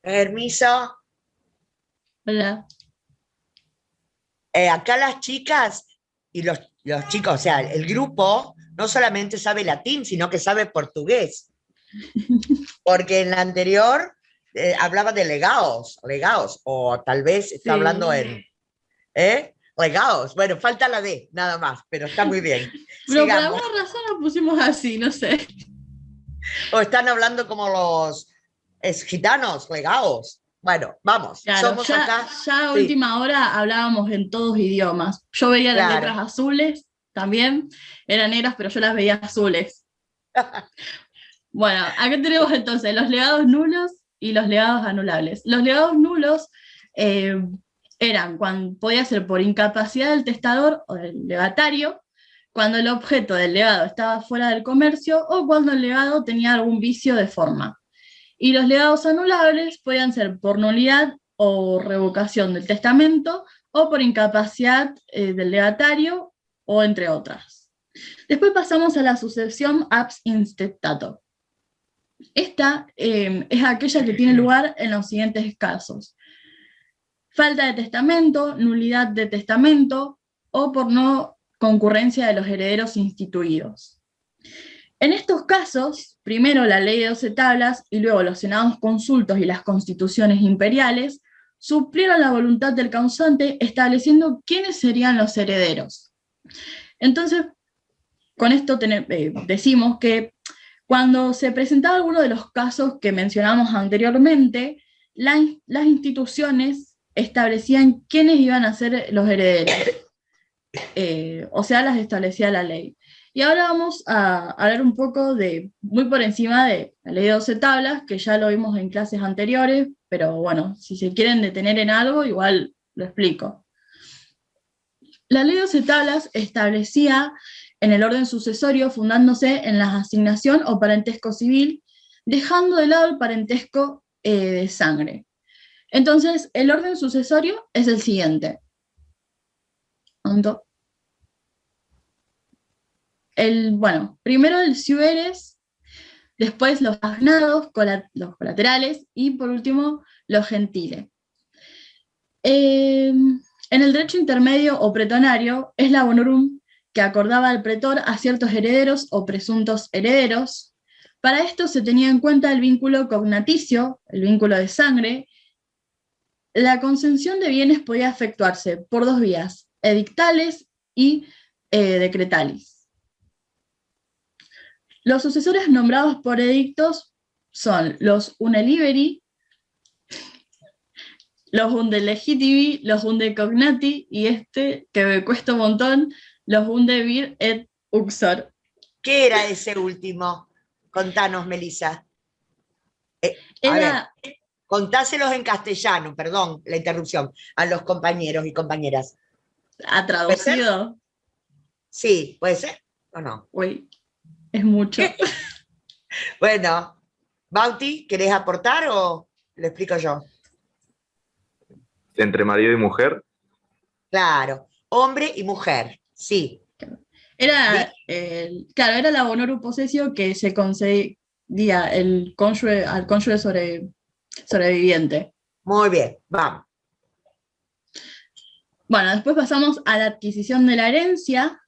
Permiso. Hola. Acá las chicas y los chicos, o sea, el grupo no solamente sabe latín, sino que sabe portugués. Porque en la anterior hablaba de legados, o tal vez está hablando en... legados, bueno, falta la D, nada más, pero está muy bien. Pero Sigamos. por alguna razón lo pusimos así, no sé. O están hablando como los gitanos, legados. Bueno, vamos, Claro, somos acá. ya a Sí. última hora hablábamos en todos idiomas. Yo veía las Claro. letras azules también, eran negras, pero yo las veía azules. Bueno, acá tenemos entonces los legados nulos y los legados anulables. Los legados nulos eran cuando podía ser por incapacidad del testador o del legatario, cuando el objeto del legado estaba fuera del comercio o cuando el legado tenía algún vicio de forma. Y los legados anulables podían ser por nulidad o revocación del testamento o por incapacidad del legatario o entre otras. Después pasamos a la sucesión abs intestato. Esta es aquella que tiene lugar en los siguientes casos: falta de testamento, nulidad de testamento o por no concurrencia de los herederos instituidos. En estos casos, primero la ley de 12 tablas y luego los senados consultos y las constituciones imperiales suplieron la voluntad del causante estableciendo quiénes serían los herederos. Entonces, con esto decimos que cuando se presentaba alguno de los casos que mencionamos anteriormente, las instituciones establecían quiénes iban a ser los herederos, o sea, las establecía la ley. Y ahora vamos a hablar un poco muy por encima de la ley de 12 tablas, que ya lo vimos en clases anteriores, pero bueno, si se quieren detener en algo, igual lo explico. La ley de 12 tablas establecía en el orden sucesorio fundándose en la asignación o parentesco civil, dejando de lado el parentesco de sangre. Entonces, el orden sucesorio es el siguiente. Primero el ciueres, después los agnados, los colaterales, y por último los gentiles. En el derecho intermedio o pretonario es la bonorum que acordaba al pretor a ciertos herederos o presuntos herederos. Para esto se tenía en cuenta el vínculo cognaticio, el vínculo de sangre. La concesión de bienes podía efectuarse por dos vías: edictales y decretales. Los sucesores nombrados por edictos son los une liberi, los unde legitimi, los unde cognati, y este, que me cuesta un montón, los unde vir et uxor. ¿Qué era ese último? Contanos, Melissa. Contáselos en castellano, perdón la interrupción, a los compañeros y compañeras. ¿Ha traducido? Sí, ¿puede ser o no? Uy, es mucho. Bueno, Bauti, ¿querés aportar o lo explico yo? Entre marido y mujer. Claro, hombre y mujer, sí. Era, claro, era la honorum possessio que se concedía al cónyuge sobreviviente. Muy bien, vamos. Bueno, después pasamos a la adquisición de la herencia,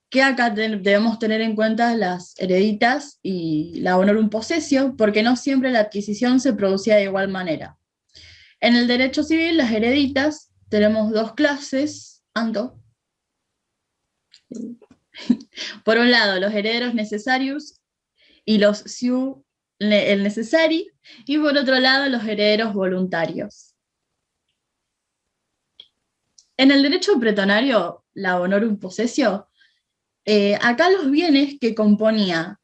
que acá debemos tener en cuenta las hereditas y la honorum possessio, porque no siempre la adquisición se producía de igual manera. En el derecho civil, las hereditas, tenemos dos clases, Ando. Por un lado, los herederos necesarios y los siu el necessari, y por otro lado, los herederos voluntarios. En el derecho pretonario, la honorum possessio, acá los bienes que componía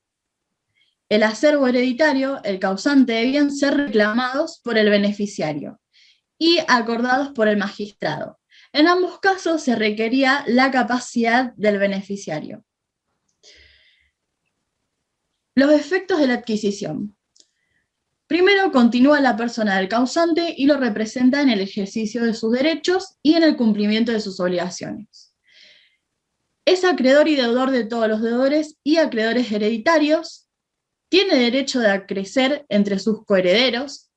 el acervo hereditario, el causante, debían ser reclamados por el beneficiario y acordados por el magistrado. En ambos casos se requería la capacidad del beneficiario. Los efectos de la adquisición. Primero, continúa la persona del causante y lo representa en el ejercicio de sus derechos y en el cumplimiento de sus obligaciones. Es acreedor y deudor de todos los deudores y acreedores hereditarios, tiene derecho de acrecer entre sus coherederos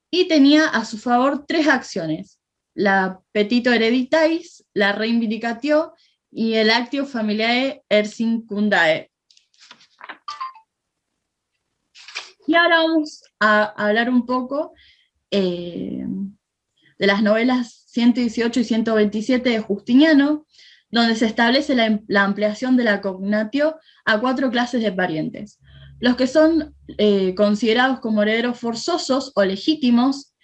y tenía a su favor tres acciones: la petito hereditais, la reivindicatio y el actio familiae ersincundae. Y ahora vamos a hablar un poco de las novelas 118 y 127 de Justiniano, donde se establece la ampliación de la cognatio a 4 clases de parientes. Los que son considerados como herederos forzosos o legítimos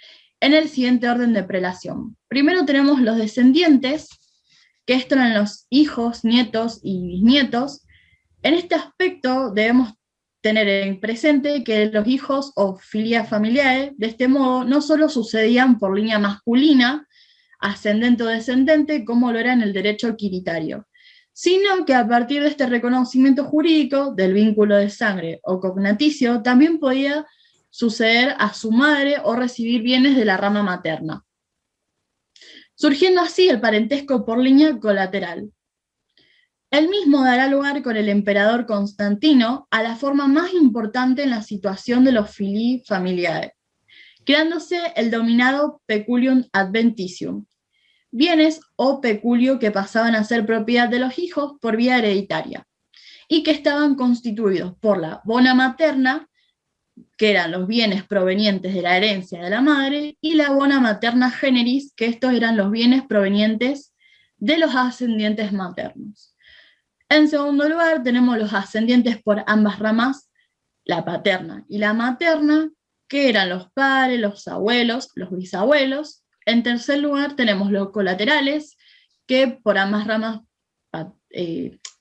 en el siguiente orden de prelación. Primero tenemos los descendientes, que estos eran los hijos, nietos y bisnietos. En este aspecto debemos tener en presente que los hijos o filia familiae, de este modo, no solo sucedían por línea masculina, ascendente o descendente, como lo era en el derecho quiritario, sino que a partir de este reconocimiento jurídico del vínculo de sangre o cognaticio, también podía suceder a su madre o recibir bienes de la rama materna, surgiendo así el parentesco por línea colateral. El mismo dará lugar con el emperador Constantino a la forma más importante en la situación de los filii familiae, creándose el dominado peculium adventitium, bienes o peculio que pasaban a ser propiedad de los hijos por vía hereditaria, y que estaban constituidos por la bona materna, que eran los bienes provenientes de la herencia de la madre, y la bona materna generis, que estos eran los bienes provenientes de los ascendientes maternos. En segundo lugar, tenemos los ascendientes por ambas ramas, la paterna y la materna, que eran los padres, los abuelos, los bisabuelos. En tercer lugar, tenemos los colaterales, que por ambas ramas,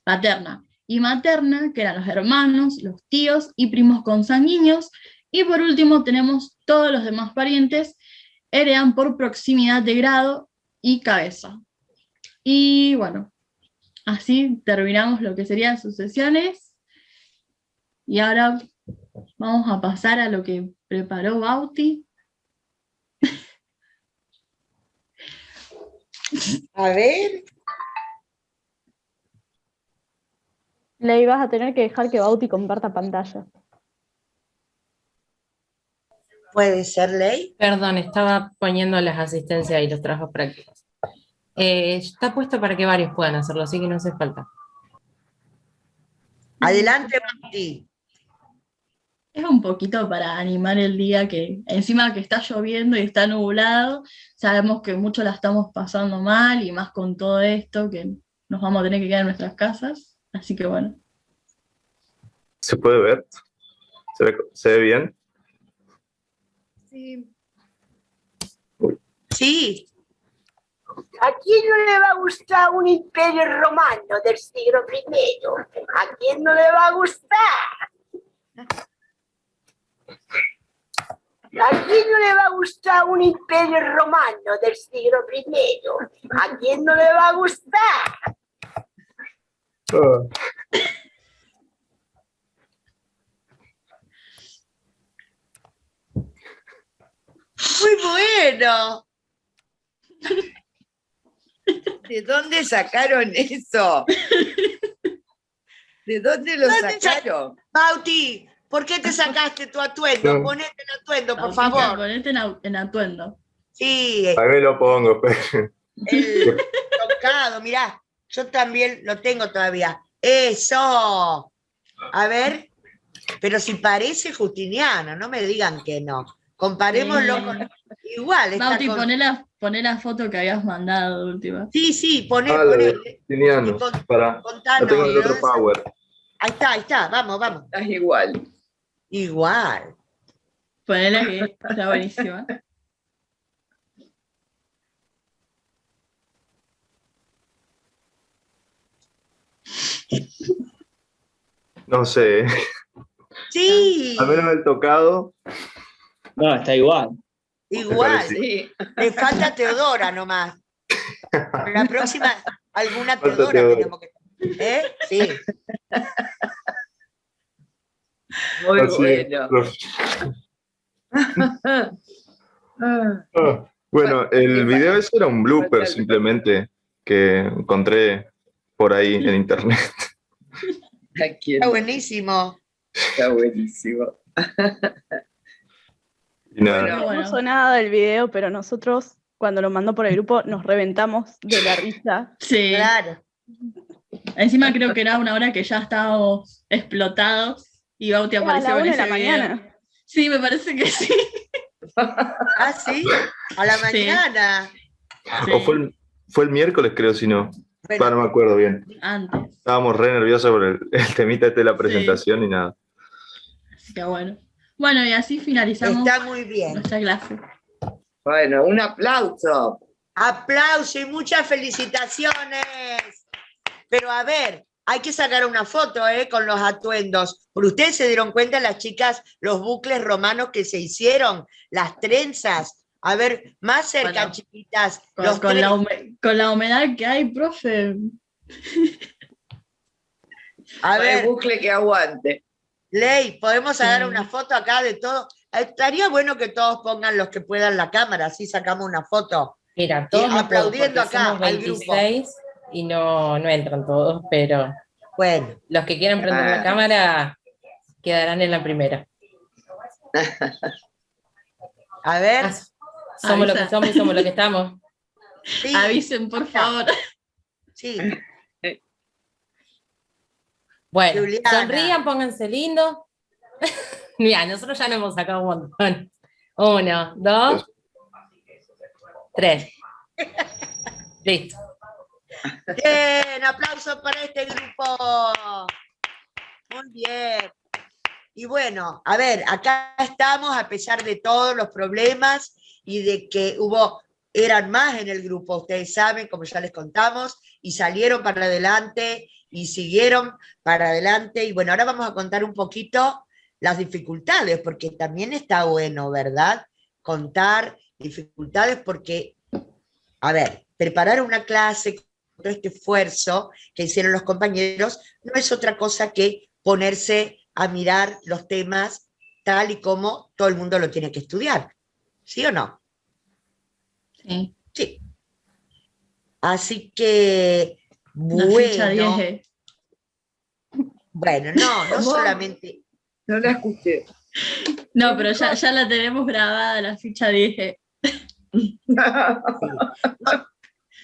paterna y materna, que eran los hermanos, los tíos y primos consanguíneos. Y por último, tenemos todos los demás parientes, heredan por proximidad de grado y cabeza. Y bueno, así terminamos lo que serían sucesiones. Y ahora vamos a pasar a lo que preparó Bauti. A ver. Ley, vas a tener que dejar que Bauti comparta pantalla. ¿Puede ser, Ley? Perdón, estaba poniendo las asistencias y los trabajos prácticos. Está puesto para que varios puedan hacerlo, así que no hace falta. Adelante, Bauti. Es un poquito para animar el día, que encima que está lloviendo y está nublado, sabemos que mucho la estamos pasando mal, y más con todo esto, que nos vamos a tener que quedar en nuestras casas, así que bueno. ¿Se puede ver? ¿Se ve bien? Sí. Sí. ¿A quién no le va a gustar un imperio romano del siglo I? ¿A quién no le va a gustar? ¿A quién no le va a gustar un imperio romano del siglo I? ¿A quién no le va a gustar? Muy bueno. ¿De dónde sacaron eso? ¿De dónde lo ¿Dónde sacaron? Bauti, ¿por qué te sacaste tu atuendo? No. Ponete el atuendo, por Bautista, favor. ponete en atuendo. Sí, Ahí me lo pongo, pero... el tocado, mirá, yo también lo tengo todavía. Eso. A ver, pero si parece Justiniano, no me digan que no. Comparémoslo Sí. con... Igual, está Bauti, con... poné la foto que habías mandado de última. Sí, poné, Ah, lo de poné. Justiniano. Y con- Para, Contanos. lo tengo en el ¿de otro dónde sa- power. Ahí está, vamos. Estás igual. Igual. Ponela que está buenísima. No sé. Sí, Al menos el tocado. No, está igual. igual. Sí. Le falta Teodora nomás. La próxima, alguna Falta Teodora Teodora. tenemos que... ¿Eh? Sí. Muy Así, bueno. Bueno, el video ese era un blooper simplemente que encontré por ahí en internet. ¿A quién? Está buenísimo. Está buenísimo. Y nada, Bueno, No puso nada del video, pero nosotros, cuando lo mandó por el grupo, nos reventamos de la risa. Sí. Claro. Encima creo que era una hora que ya estábamos explotados y Bauti Era a apareció la con 1 de ese la video. mañana. Sí, me parece que sí. Ah, sí, a la Sí. mañana. o fue el miércoles, creo, si no. Bueno, No me acuerdo bien. Antes. Estábamos re nerviosos por el temita este de la presentación y nada. Así que bueno. Bueno, y así finalizamos está muy bien. nuestra clase. Bueno, un aplauso. Aplauso y muchas felicitaciones. Pero a ver, hay que sacar una foto, con los atuendos. Por ustedes se dieron cuenta, las chicas, los bucles romanos que se hicieron, las trenzas. A ver, más cerca, Bueno, chiquitas. Con, los con la trenzas. con la humedad que hay, profe. A El ver, bucle que aguante. Ley, podemos sacar Sí. una foto acá de todo. Estaría bueno que todos pongan los que puedan la cámara, así sacamos una foto. Mira, todos no puedo, aplaudiendo porque acá somos al grupo. 26 y no entran todos, pero Bueno, los que quieran prender la cámara quedarán en la primera. a ver. Somos lo que Avisa. somos y somos lo que estamos. Sí, Avisen, por favor. sí. Bueno, Juliana. sonrían, pónganse lindos. Mira, nosotros ya nos hemos sacado un montón. 1, 2, 3. Listo. Bien, aplausos para este grupo. Muy bien. Y bueno, a ver, acá estamos a pesar de todos los problemas y de que eran más en el grupo, ustedes saben, como ya les contamos, y salieron para adelante y siguieron para adelante. Y bueno, ahora vamos a contar un poquito las dificultades, porque también está bueno, ¿verdad? Contar dificultades porque, a ver, preparar una clase con todo este esfuerzo que hicieron los compañeros no es otra cosa que ponerse a mirar los temas tal y como todo el mundo lo tiene que estudiar. ¿Sí o no? Sí. Sí. Así que, La ficha bueno, 10. bueno, no ¿Cómo? solamente... No la escuché. No, pero ya la tenemos grabada, la ficha 10.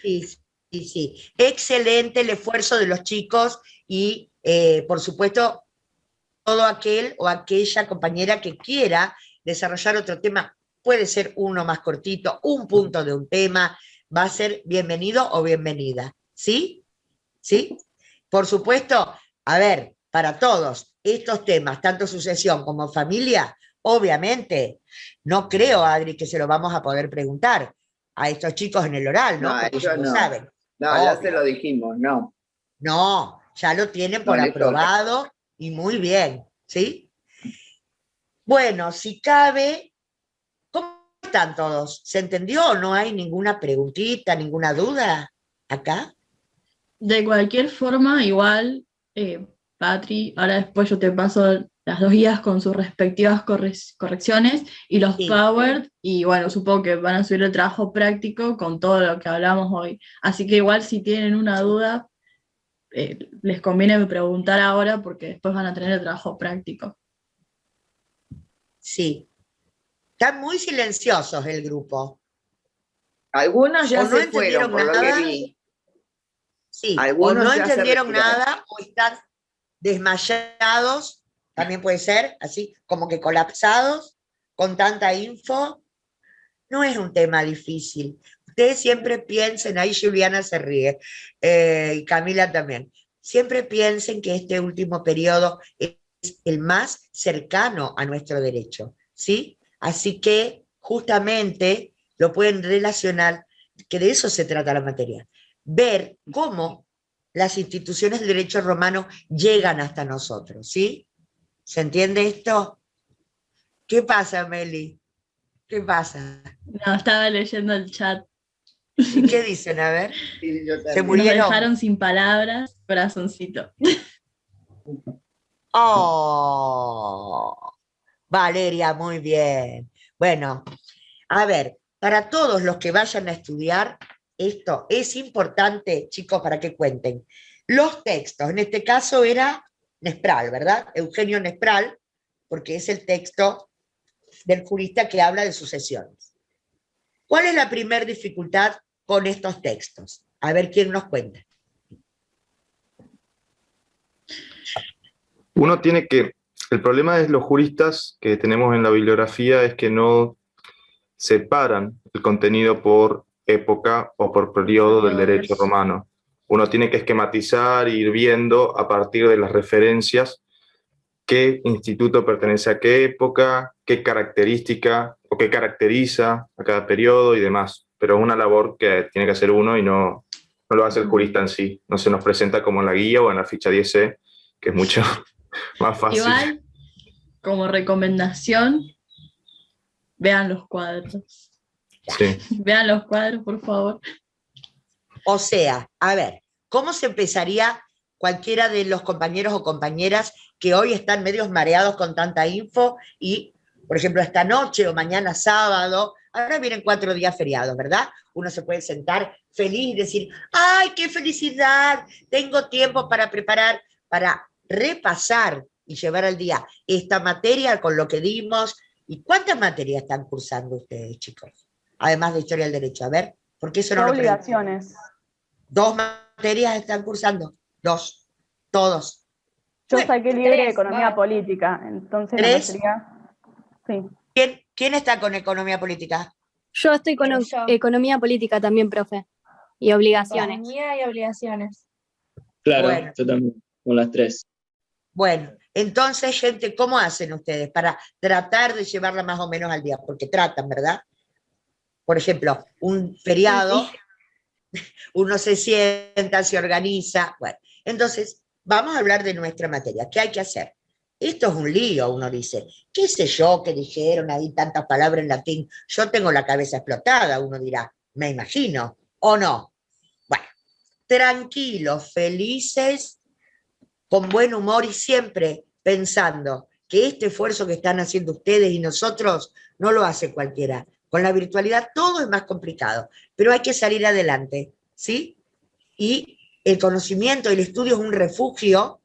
Sí, sí, sí. Excelente el esfuerzo de los chicos y, por supuesto, todo aquel o aquella compañera que quiera desarrollar otro tema, puede ser uno más cortito, un punto de un tema, va a ser bienvenido o bienvenida. ¿Sí? ¿Sí? Por supuesto, a ver, para todos estos temas, tanto sucesión como familia, obviamente, no creo, Adri, que se lo vamos a poder preguntar a estos chicos en el oral, ¿no? No, Porque ellos ya lo no. saben. No, ya Obvio. se lo dijimos, no. No, ya lo tienen por No le toca. aprobado y muy bien, ¿sí? Bueno, si cabe, están todos? ¿Se entendió? ¿No hay ninguna preguntita, ninguna duda acá? De cualquier forma, igual, Patri, ahora después yo te paso las 2 guías con sus respectivas correcciones y los Sí. Power, y bueno, supongo que van a subir el trabajo práctico con todo lo que hablamos hoy. Así que igual si tienen una duda, les conviene preguntar ahora porque después van a tener el trabajo práctico. Sí. Están muy silenciosos el grupo. Algunos ya O no se fueron, entendieron por lo que nada. vi. Sí, Algunos o no ya se entendieron retiraron. nada, o están desmayados, también puede ser, así como que colapsados, con tanta info. No es un tema difícil. Ustedes siempre piensen, ahí Juliana se ríe, y Camila también, siempre piensen que este último periodo es el más cercano a nuestro derecho, ¿sí? Así que justamente lo pueden relacionar, que de eso se trata la materia, ver cómo las instituciones del derecho romano llegan hasta nosotros, ¿sí? ¿Se entiende esto? ¿Qué pasa, Meli? ¿Qué pasa? No, estaba leyendo el chat. ¿Y qué dicen? A ver. Sí, yo Se también. Nos murieron. dejaron sin palabras, corazoncito. Oh, Valeria, muy bien. Bueno, a ver, para todos los que vayan a estudiar, esto es importante, chicos, para que cuenten. Los textos, en este caso era Nespral, ¿verdad? Eugenio Nespral, porque es el texto del jurista que habla de sucesiones. ¿Cuál es la primera dificultad con estos textos? A ver quién nos cuenta. Uno tiene que, el problema de los juristas que tenemos en la bibliografía es que no separan el contenido por época o por periodo del derecho romano. Uno tiene que esquematizar e ir viendo a partir de las referencias qué instituto pertenece a qué época, qué característica o qué caracteriza a cada periodo y demás. Pero es una labor que tiene que hacer uno y no lo hace el jurista en sí. No se nos presenta como en la guía o en la ficha 10C, que es mucho más fácil. Igual, como recomendación, vean los cuadros. Sí. Vean los cuadros, por favor. O sea, a ver, ¿cómo se empezaría cualquiera de los compañeros o compañeras que hoy están medios mareados con tanta info y, por ejemplo, esta noche o mañana sábado, ahora vienen 4 días feriados, ¿verdad? Uno se puede sentar feliz y decir, ¡ay, qué felicidad! Tengo tiempo para preparar, para repasar y llevar al día esta materia con lo que dimos. ¿Y cuántas materias están cursando ustedes, chicos? Además de Historia del Derecho. A ver, ¿por qué eso no lo preguntan? Obligaciones. 2 materias están cursando, 2, todos. Yo Bueno, saqué libre de 3, economía va. política, entonces 3. la mayoría. Sí. ¿Quién está con economía política? Yo estoy con Yo. economía política también, profe. Y obligaciones. Economía y obligaciones. Claro, Bueno. yo también, con las 3. Bueno, entonces, gente, ¿cómo hacen ustedes para tratar de llevarla más o menos al día? Porque tratan, ¿verdad? Por ejemplo, un feriado, uno se sienta, se organiza. Bueno, entonces, vamos a hablar de nuestra materia. ¿Qué hay que hacer? Esto es un lío, uno dice. ¿Qué sé yo que dijeron ahí tantas palabras en latín? Yo tengo la cabeza explotada, uno dirá, me imagino, ¿o no? Bueno, tranquilos, felices, con buen humor y siempre pensando que este esfuerzo que están haciendo ustedes y nosotros no lo hace cualquiera. Con la virtualidad todo es más complicado, pero hay que salir adelante, ¿sí? Y el conocimiento, el estudio es un refugio.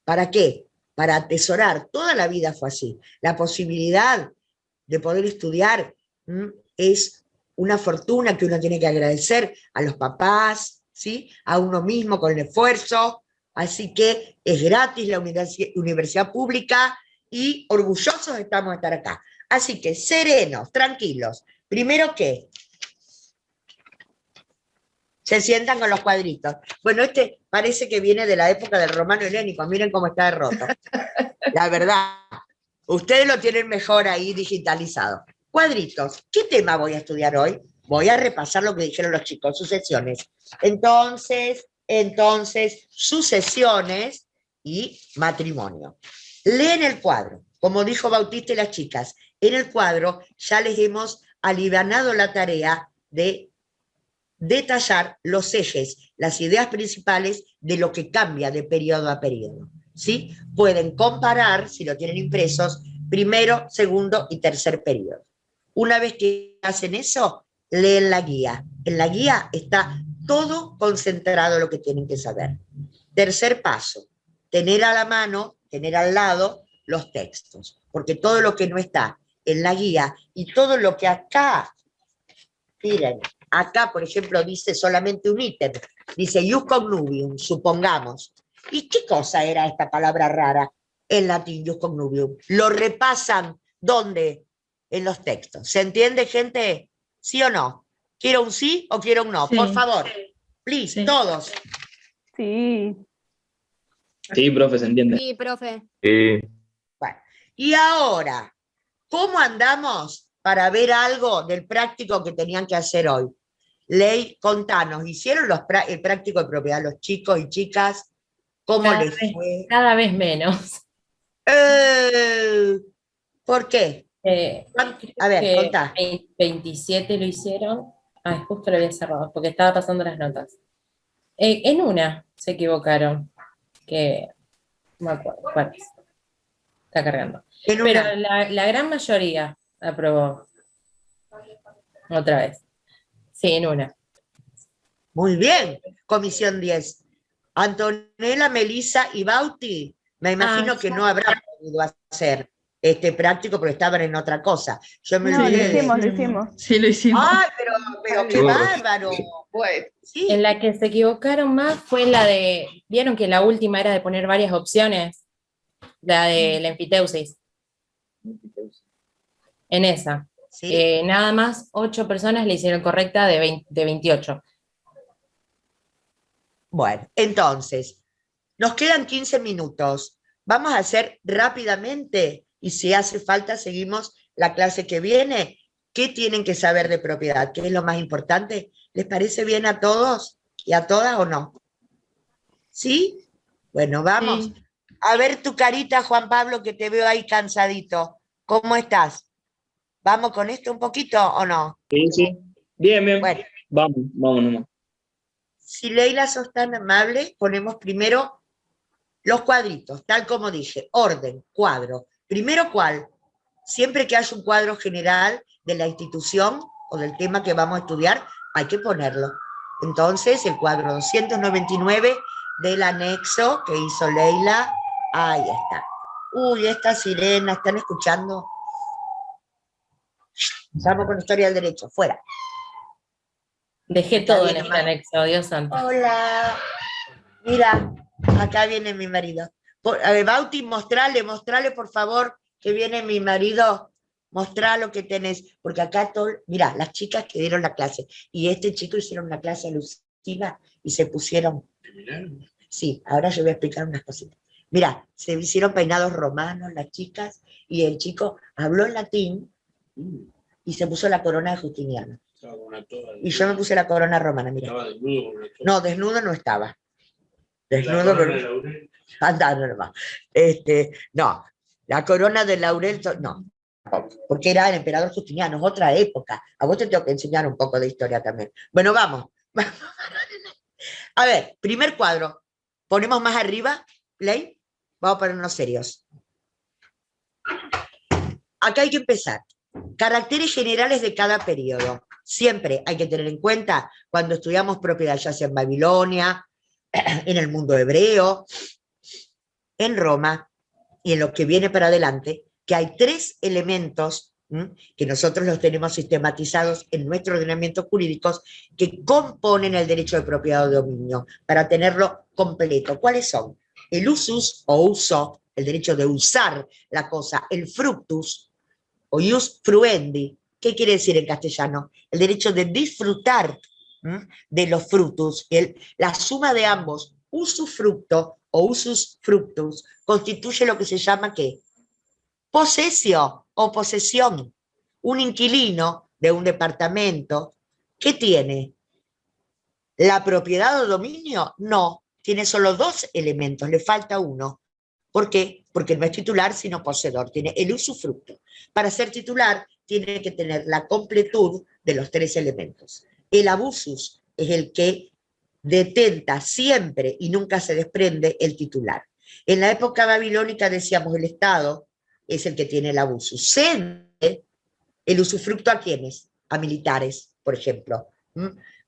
¿Para qué? Para atesorar. Toda la vida fue así. La posibilidad de poder estudiar es una fortuna que uno tiene que agradecer a los papás, ¿sí? A uno mismo con el esfuerzo. Así que es gratis la universidad pública y orgullosos estamos de estar acá. Así que serenos, tranquilos. Primero, ¿qué? Se sientan con los cuadritos. Bueno, este parece que viene de la época del romano helénico. Miren cómo está de roto. La verdad, ustedes lo tienen mejor ahí digitalizado. Cuadritos. ¿Qué tema voy a estudiar hoy? Voy a repasar lo que dijeron los chicos, sucesiones. Entonces, sucesiones y matrimonio. Leen el cuadro, como dijo Bautista y las chicas, En el cuadro ya les hemos alivianado la tarea de detallar los ejes, las ideas principales de lo que cambia de periodo a periodo. ¿Sí? Pueden comparar, si lo tienen impresos, primero, segundo y tercer periodo. Una vez que hacen eso, leen la guía. En la guía está todo concentrado lo que tienen que saber. Tercer paso, tener a la mano, tener al lado los textos, porque todo lo que no está en la guía y todo lo que acá, miren, acá por ejemplo dice solamente un ítem, dice ius connubium, supongamos. ¿Y qué cosa era esta palabra rara en latín, ius connubium? Lo repasan, ¿dónde? En los textos. ¿Se entiende, gente? ¿Sí o no? ¿Quiero un sí o quiero un no? Sí. Por favor, please, Sí. todos. Sí. Sí, profe, se entiende. Sí, profe. Bueno, y ahora, ¿cómo andamos para ver algo del práctico que tenían que hacer hoy? Ley, contanos, ¿hicieron el práctico de propiedad los chicos y chicas? ¿Cómo les fue? Cada vez menos. ¿Por qué? A ver, contá. 27 lo hicieron. Ay, justo lo había cerrado, porque estaba pasando las notas. En una se equivocaron, que no me acuerdo cuál es. Está cargando. Pero la gran mayoría aprobó. Otra vez. Sí, en una. Muy bien, comisión 10. Antonella, Melissa y Bauti, me imagino que no habrán podido hacer este práctico porque estaban en otra cosa. Yo me No, lo olvidé. hicimos. Sí, lo hicimos. ¡Ay, pero qué bárbaro! Bueno, Sí. En la que se equivocaron más fue la de, ¿vieron que la última era de poner varias opciones? La de la enfiteusis. En esa. ¿Sí? Nada más 8 personas le hicieron correcta de 28. Bueno, entonces, nos quedan 15 minutos. Vamos a hacer rápidamente, y si hace falta seguimos la clase que viene. ¿Qué tienen que saber de propiedad? ¿Qué es lo más importante? ¿Les parece bien a todos y a todas o no? ¿Sí? Bueno, vamos. Sí. A ver tu carita, Juan Pablo, que te veo ahí cansadito. ¿Cómo estás? ¿Vamos con esto un poquito o no? Sí, sí. Bien, bien. Bueno, Vamos nomás. si Leila sos tan amable, ponemos primero los cuadritos, tal como dije, orden, cuadro. Primero, ¿cuál? Siempre que haya un cuadro general de la institución o del tema que vamos a estudiar, hay que ponerlo. Entonces, el cuadro 299 del anexo que hizo Leila, ahí está. Uy, esta sirena, ¿están escuchando? Estamos con historia del derecho, fuera. Dejé Está todo bien, en este mamá. anexo, Dios santo. Hola. Mira, acá viene mi marido. A ver, Bauti, mostrale por favor que viene mi marido. Mostrá lo que tenés, porque acá todo, mira, las chicas que dieron la clase y este chico hicieron una clase alusiva y se pusieron. Sí, ahora yo voy a explicar unas cositas. Mira, se hicieron peinados romanos las chicas y el chico habló en latín y se puso la corona de Justiniano. Y yo me puse la corona romana, mira. No, desnudo no estaba. Desnudo no. Andando nomás. No, la corona de laurel, no. Porque era el emperador Justiniano, es otra época. A vos te tengo que enseñar un poco de historia también. Bueno, vamos. A ver, primer cuadro. Ponemos más arriba, Play. Vamos a ponernos serios. Acá hay que empezar. Caracteres generales de cada periodo. Siempre hay que tener en cuenta cuando estudiamos propiedad, ya sea en Babilonia, en el mundo hebreo, en Roma y en lo que viene para adelante, que hay 3 elementos que nosotros los tenemos sistematizados en nuestro ordenamiento jurídico que componen el derecho de propiedad o de dominio para tenerlo completo. ¿Cuáles son? El usus o uso, el derecho de usar la cosa, el fructus o ius fruendi. ¿Qué quiere decir en castellano? El derecho de disfrutar de los frutos. La suma de ambos, usufructo o usus fructus, constituye lo que se llama ¿qué? Posesio o posesión. Un inquilino de un departamento, ¿qué tiene? ¿La propiedad o dominio? No, tiene solo 2 elementos, le falta uno. ¿Por qué? Porque no es titular sino poseedor, tiene el usufructo. Para ser titular tiene que tener la completud de los 3 elementos. El abusus es el que detenta siempre y nunca se desprende el titular. En la época babilónica decíamos el Estado es el que tiene el abusus. Cede el usufructo ¿a quiénes? A militares, por ejemplo.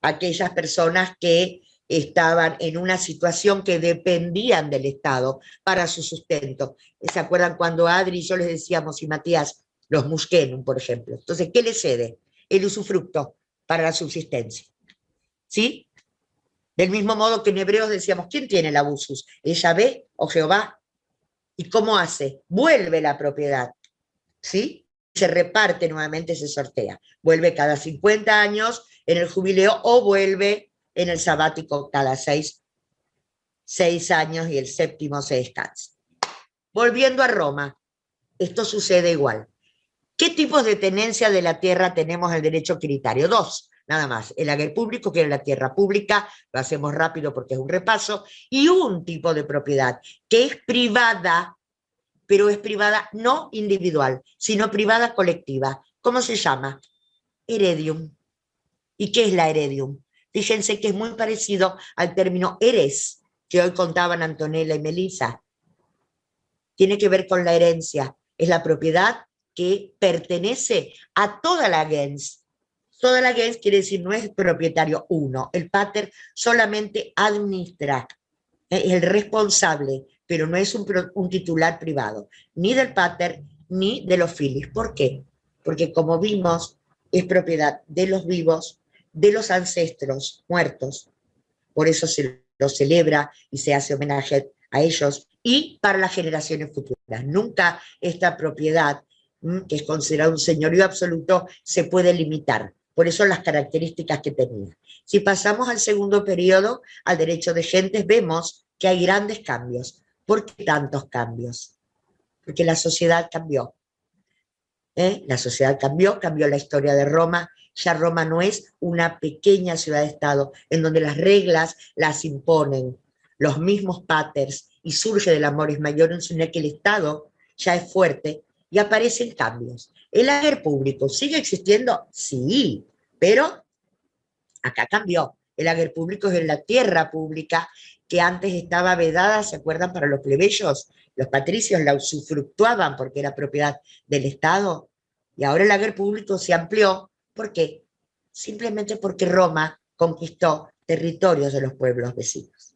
Aquellas personas que estaban en una situación que dependían del Estado para su sustento. ¿Se acuerdan cuando Adri y yo les decíamos, y Matías, los musquenum, por ejemplo? Entonces, ¿qué le cede? El usufructo para la subsistencia. ¿Sí? Del mismo modo que en Hebreos decíamos, ¿quién tiene el abusus? ¿Es Yahvé o Jehová? ¿Y cómo hace? Vuelve la propiedad. ¿Sí? Se reparte nuevamente, se sortea. Vuelve cada 50 años en el jubileo o vuelve en el sabático cada 6 años y el séptimo se descansa. Volviendo a Roma, esto sucede igual. ¿Qué tipos de tenencia de la tierra tenemos en el derecho quiritario? 2, nada más. El ager público, que es la tierra pública, lo hacemos rápido porque es un repaso, y un tipo de propiedad que es privada, pero es privada no individual, sino privada colectiva. ¿Cómo se llama? Heredium. ¿Y qué es la heredium? Fíjense que es muy parecido al término eres, que hoy contaban Antonella y Melissa. Tiene que ver con la herencia. Es la propiedad que pertenece a toda la gens. Toda la gens quiere decir no es propietario uno. El pater solamente administra. Es el responsable, pero no es un titular privado, ni del pater ni de los filis. ¿Por qué? Porque como vimos, es propiedad de los vivos, de los ancestros muertos. Por eso se lo celebra y se hace homenaje a ellos, y para las generaciones futuras. Nunca esta propiedad, que es considerada un señorío absoluto, se puede limitar. Por eso las características que tenía. Si pasamos al segundo periodo, al derecho de gentes, vemos que hay grandes cambios. ¿Por qué tantos cambios? Porque la sociedad cambió. La sociedad cambió la historia de Roma. Ya Roma no es una pequeña ciudad-estado en donde las reglas las imponen los mismos paters y surge del amoris maiorum, sino que el Estado ya es fuerte y aparecen cambios. ¿El ager público sigue existiendo? Sí, pero acá cambió. El ager público es en la tierra pública que antes estaba vedada, ¿se acuerdan? Para los plebeyos, los patricios la usufructuaban porque era propiedad del Estado, y ahora el ager público se amplió. ¿Por qué? Simplemente porque Roma conquistó territorios de los pueblos vecinos.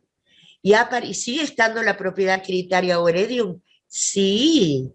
¿Y sigue estando la propiedad quiritaria o heredium? Sí.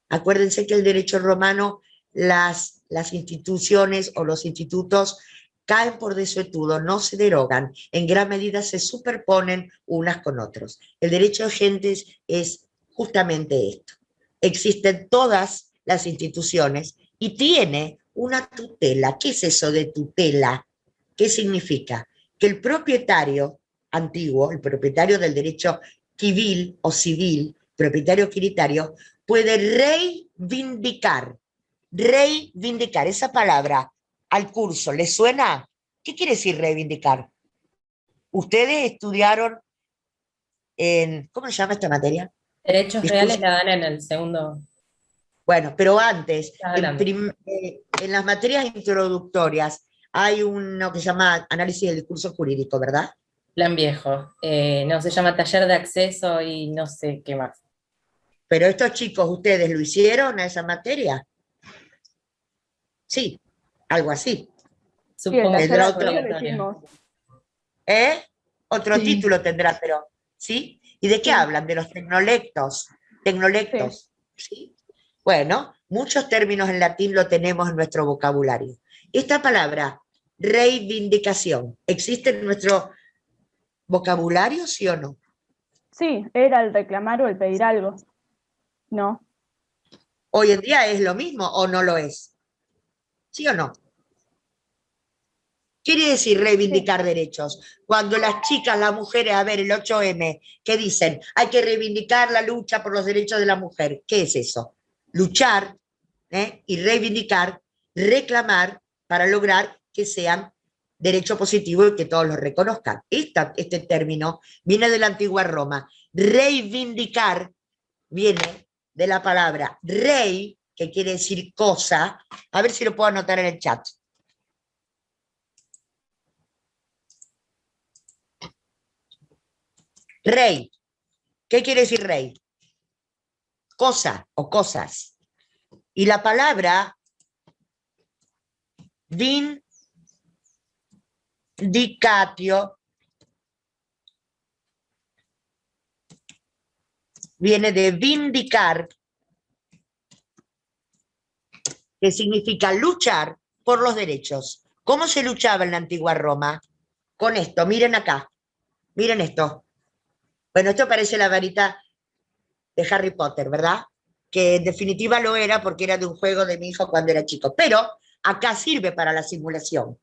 Acuérdense que el derecho romano, las instituciones o los institutos caen por desuetudo, no se derogan, en gran medida se superponen unas con otros. El derecho de gentes es justamente esto. Existen todas las instituciones y tiene una tutela. ¿Qué es eso de tutela? ¿Qué significa? Que el propietario antiguo, el propietario del derecho civil o civil, propietario quiritario, puede reivindicar. Reivindicar, esa palabra al curso, ¿les suena? ¿Qué quiere decir reivindicar? Ustedes estudiaron en, ¿cómo se llama esta materia? Derechos reales la dan en el segundo. Bueno, pero antes, en las materias introductorias, hay uno que se llama análisis del discurso jurídico, ¿verdad? Plan viejo. No, se llama taller de acceso y no sé qué más. Pero estos chicos, ¿ustedes lo hicieron a esa materia? Sí, algo así. Supongo que tendrá otro. Otro título tendrá, pero ¿sí? ¿Y de qué hablan? De los tecnolectos. Tecnolectos, ¿sí? Bueno, muchos términos en latín lo tenemos en nuestro vocabulario. Esta palabra, reivindicación, ¿existe en nuestro vocabulario, sí o no? Sí, era el reclamar o el pedir algo. No. ¿Hoy en día es lo mismo o no lo es? ¿Sí o no? Quiere decir reivindicar derechos. Cuando las chicas, las mujeres, a ver, el 8M, ¿qué dicen? Hay que reivindicar la lucha por los derechos de la mujer. ¿Qué es eso? Luchar y reivindicar, reclamar para lograr que sean derecho positivo y que todos lo reconozcan. Este término viene de la antigua Roma. Reivindicar viene de la palabra rey, que quiere decir cosa. A ver si lo puedo anotar en el chat. Rey. ¿Qué quiere decir rey? Cosa o cosas. Y la palabra vindicatio viene de vindicar, que significa luchar por los derechos. ¿Cómo se luchaba en la antigua Roma? Con esto, miren acá, miren esto. Bueno, esto parece la varita de Harry Potter, ¿verdad? Que en definitiva lo era porque era de un juego de mi hijo cuando era chico. Pero acá sirve para la simulación.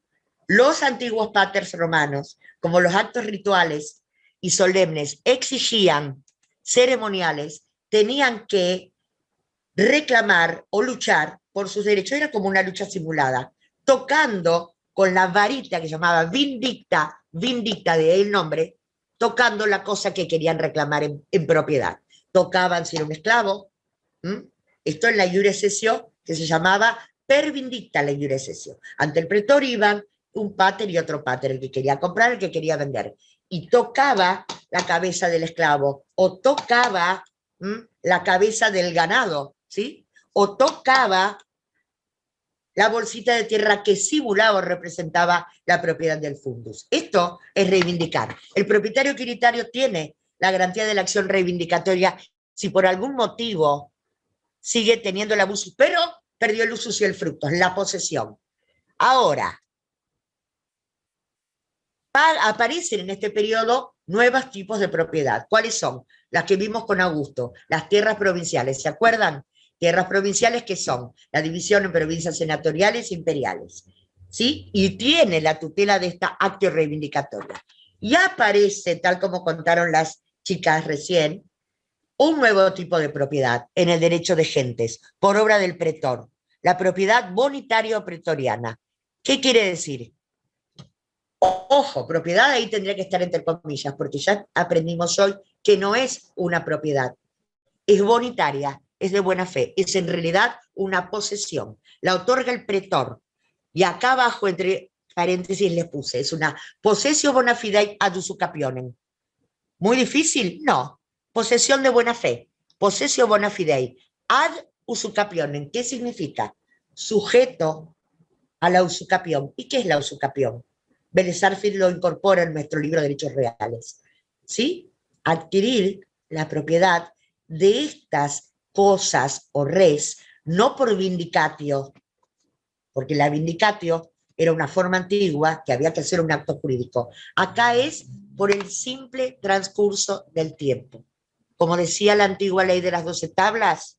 Los antiguos paters romanos, como los actos rituales y solemnes exigían ceremoniales, tenían que reclamar o luchar por sus derechos. Era como una lucha simulada, tocando con la varita que se llamaba vindicta, vindicta de ahí el nombre, tocando la cosa que querían reclamar en propiedad. Tocaban si era un esclavo. Esto en la iure cessio, que se llamaba per vindicta la iure cessio. Ante el pretor iban un pater y otro pater, el que quería comprar, el que quería vender. Y tocaba la cabeza del esclavo, o tocaba la cabeza del ganado, ¿sí? O tocaba la bolsita de tierra que simulaba o representaba la propiedad del fundus. Esto es reivindicar. El propietario quiritario tiene la garantía de la acción reivindicatoria si por algún motivo sigue teniendo el abuso, pero perdió el uso y el fruto, la posesión. Ahora, aparecen en este periodo nuevos tipos de propiedad. ¿Cuáles son? Las que vimos con Augusto, las tierras provinciales, ¿se acuerdan? Tierras provinciales que son la división en provincias senatoriales e imperiales, ¿sí? Y tiene la tutela de esta actio reivindicatoria. Y aparece, tal como contaron las chicas recién, un nuevo tipo de propiedad en el derecho de gentes, por obra del pretor, la propiedad bonitario pretoriana. ¿Qué quiere decir? Ojo, propiedad ahí tendría que estar entre comillas, porque ya aprendimos hoy que no es una propiedad, es bonitaria, es de buena fe, es en realidad una posesión. La otorga el pretor. Y acá abajo, entre paréntesis, les puse, es una possessio bona fide ad usucapionem. ¿Muy difícil? No. Posesión de buena fe. Possessio bona fide ad usucapionem. ¿Qué significa? Sujeto a la usucapión. ¿Y qué es la usucapión? Vélez Arfield lo incorpora en nuestro libro de Derechos Reales. ¿Sí? Adquirir la propiedad de estas cosas o res, no por vindicatio, porque la vindicatio era una forma antigua que había que hacer un acto jurídico. Acá es por el simple transcurso del tiempo. Como decía la antigua ley de las 12 tablas,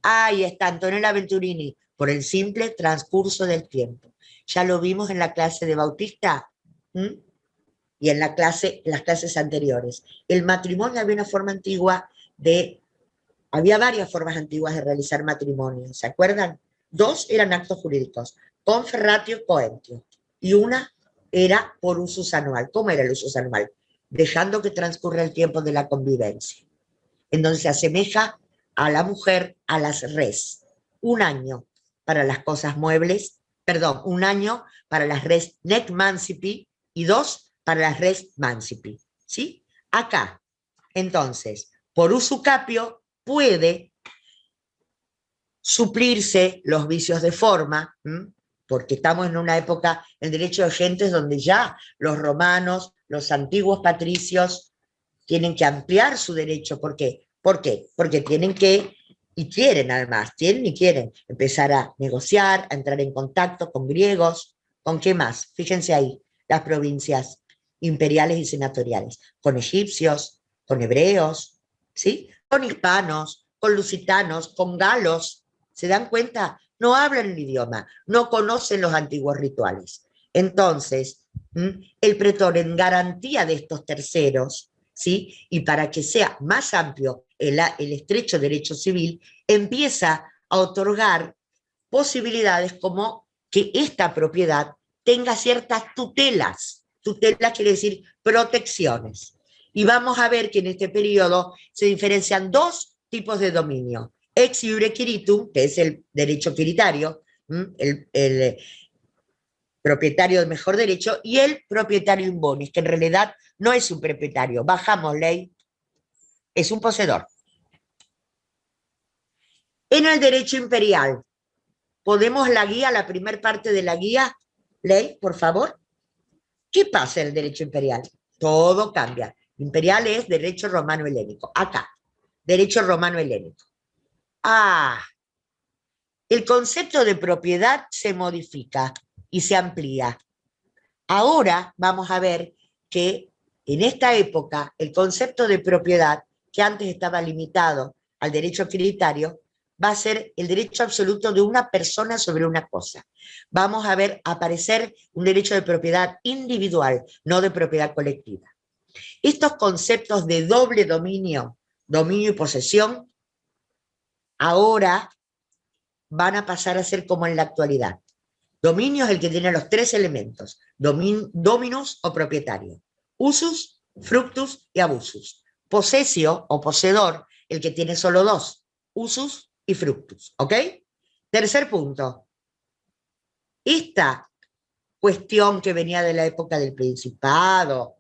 ahí está Antonella Venturini, por el simple transcurso del tiempo. Ya lo vimos en la clase de Bautista y en las clases anteriores. El matrimonio había una forma antigua había varias formas antiguas de realizar matrimonio, ¿se acuerdan? 2 eran actos jurídicos, conferratio coentio, y una era por usus anual. ¿Cómo era el usus anual? Dejando que transcurra el tiempo de la convivencia, en donde se asemeja a la mujer a las res. 1 año para las cosas muebles, perdón, 1 año para las res nec mancipi y 2 para las res mancipi, ¿sí? Acá, entonces, por usucapio puede suplirse los vicios de forma, porque estamos en una época en derecho de gentes donde ya los romanos, los antiguos patricios, tienen que ampliar su derecho. ¿Por qué? ¿Por qué? Porque tienen que, y quieren además, tienen y quieren empezar a negociar, a entrar en contacto con griegos, ¿con qué más? Fíjense ahí, las provincias imperiales y senatoriales, con egipcios, con hebreos, ¿sí? Con hispanos, con lusitanos, con galos. ¿Se dan cuenta? No hablan el idioma, no conocen los antiguos rituales. Entonces, el pretor, en garantía de estos terceros, ¿sí? Y para que sea más amplio el estrecho derecho civil, empieza a otorgar posibilidades como que esta propiedad tenga ciertas tutelas. Tutelas quiere decir protecciones. Y vamos a ver que en este periodo se diferencian dos tipos de dominio. Ex iure quiritum, que es el derecho quiritario, el propietario del mejor derecho, y el propietario in bonis, que en realidad no es un propietario. Bajamos ley, es un poseedor. En el derecho imperial, ¿podemos la guía, la primer parte de la guía? Ley, por favor. ¿Qué pasa en el derecho imperial? Todo cambia. Imperial es derecho romano helénico. Acá, derecho romano helénico. El concepto de propiedad se modifica y se amplía. Ahora vamos a ver que en esta época el concepto de propiedad, que antes estaba limitado al derecho quiritario, va a ser el derecho absoluto de una persona sobre una cosa. Vamos a ver aparecer un derecho de propiedad individual, no de propiedad colectiva. Estos conceptos de doble dominio, dominio y posesión, ahora van a pasar a ser como en la actualidad. Dominio es el que tiene los tres elementos, dominus o propietario, usus, fructus y abusus. Posesio o poseedor, el que tiene solo dos, usus y fructus, ¿ok? Tercer punto. Esta cuestión que venía de la época del Principado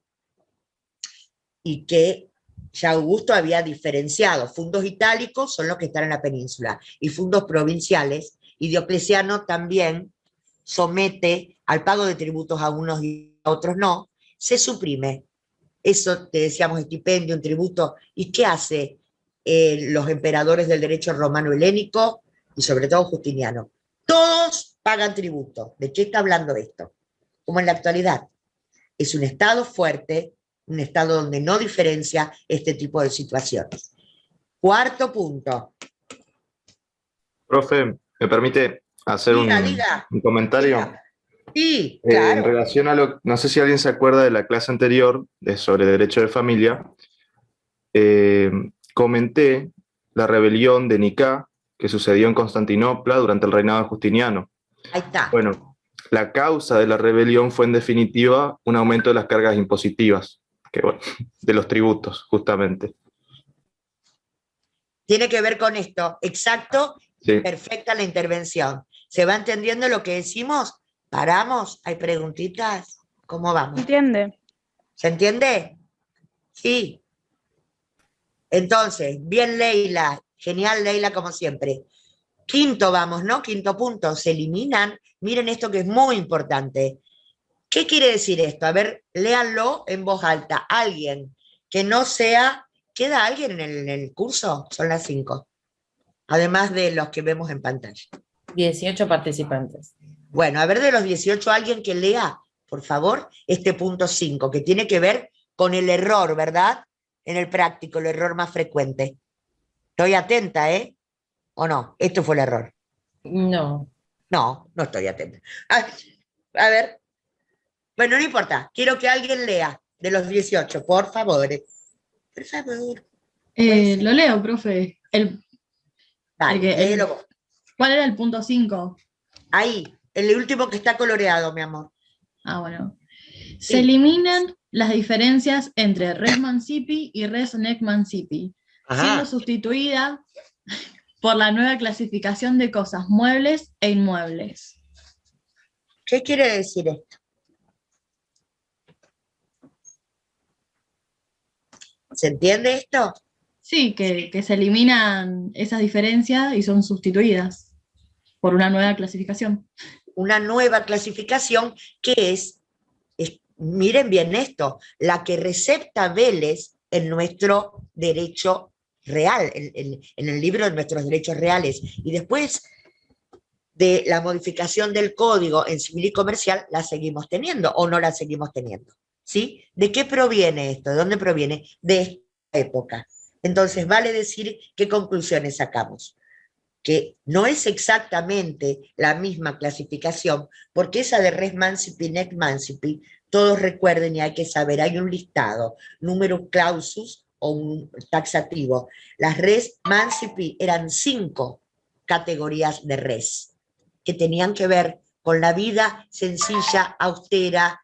y que ya Augusto había diferenciado, fondos itálicos son los que están en la península y fondos provinciales, y Diocleciano también somete al pago de tributos a unos y a otros no, se suprime. Eso te decíamos, estipendio, un tributo. ¿Y qué hace los emperadores del derecho romano helénico y sobre todo Justiniano? Todos pagan tributo. ¿De qué está hablando esto? Como en la actualidad. Es un estado fuerte, un estado donde no diferencia este tipo de situaciones. Cuarto punto. Profe, ¿me permite hacer un comentario? Diga. Sí, claro. En relación a lo, no sé si alguien se acuerda de la clase anterior sobre derecho de familia, comenté la rebelión de Nicá que sucedió en Constantinopla durante el reinado de Justiniano. Ahí está. Bueno, la causa de la rebelión fue en definitiva un aumento de las cargas impositivas, de los tributos, justamente. Tiene que ver con esto, exacto, sí. Perfecta la intervención. ¿Se va entendiendo lo que decimos? ¿Paramos? ¿Hay preguntitas? ¿Cómo vamos? ¿Se entiende? ¿Se entiende? Sí. Entonces, bien Leila, genial Leila como siempre. Quinto vamos, ¿no? Quinto punto, se eliminan. Miren esto que es muy importante. ¿Qué quiere decir esto? A ver, léanlo en voz alta. Alguien que no sea... ¿Queda alguien en el curso? Son las 5. Además de los que vemos en pantalla. 18 participantes. Bueno, a ver, de los 18, alguien que lea, por favor, este punto 5, que tiene que ver con el error, ¿verdad? En el práctico, el error más frecuente. Estoy atenta, ¿eh? ¿O no? Esto fue el error. No. No, no estoy atenta. A ver. Bueno, no importa. Quiero que alguien lea de los 18, por favor. Por favor. Lo leo, profe. Dale, léelo vos. ¿Cuál era el punto 5? Ahí, el último que está coloreado, mi amor. Ah, bueno. Sí. Se eliminan las diferencias entre res mancipi y res nec mancipi, siendo sustituida por la nueva clasificación de cosas muebles e inmuebles. ¿Qué quiere decir esto? ¿Se entiende esto? Sí, que se eliminan esas diferencias y son sustituidas por una nueva clasificación. Una nueva clasificación que es, miren bien esto, la que recepta Vélez en nuestro derecho real, en el libro de nuestros derechos reales. Y después de la modificación del código en civil y comercial, la seguimos teniendo o no la seguimos teniendo. ¿Sí? ¿De qué proviene esto? ¿De dónde proviene? De esta época. Entonces, vale decir qué conclusiones sacamos. Que no es exactamente la misma clasificación, porque esa de res mancipi, nec mancipi, todos recuerden y hay que saber, hay un listado, numerus clausus o un taxativo. Las res mancipi eran 5 categorías de res, que tenían que ver con la vida sencilla, austera,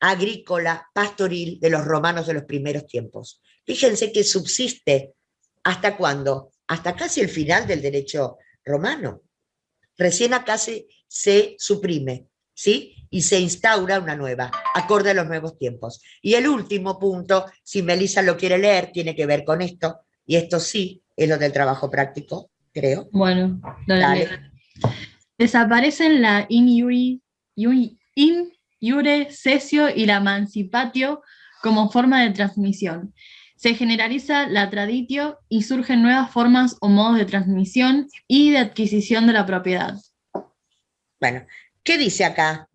agrícola, pastoril de los romanos de los primeros tiempos. Fíjense que subsiste ¿hasta cuándo? Hasta casi el final del derecho romano. Recién acá se suprime, ¿sí? Y se instaura una nueva, acorde a los nuevos tiempos. Y el último punto, si Melissa lo quiere leer, tiene que ver con esto, y esto sí es lo del trabajo práctico, creo. Bueno, Dale. Desaparecen la in iure cessio y la mancipatio como forma de transmisión. Se generaliza la traditio y surgen nuevas formas o modos de transmisión y de adquisición de la propiedad. Bueno, ¿qué dice acá?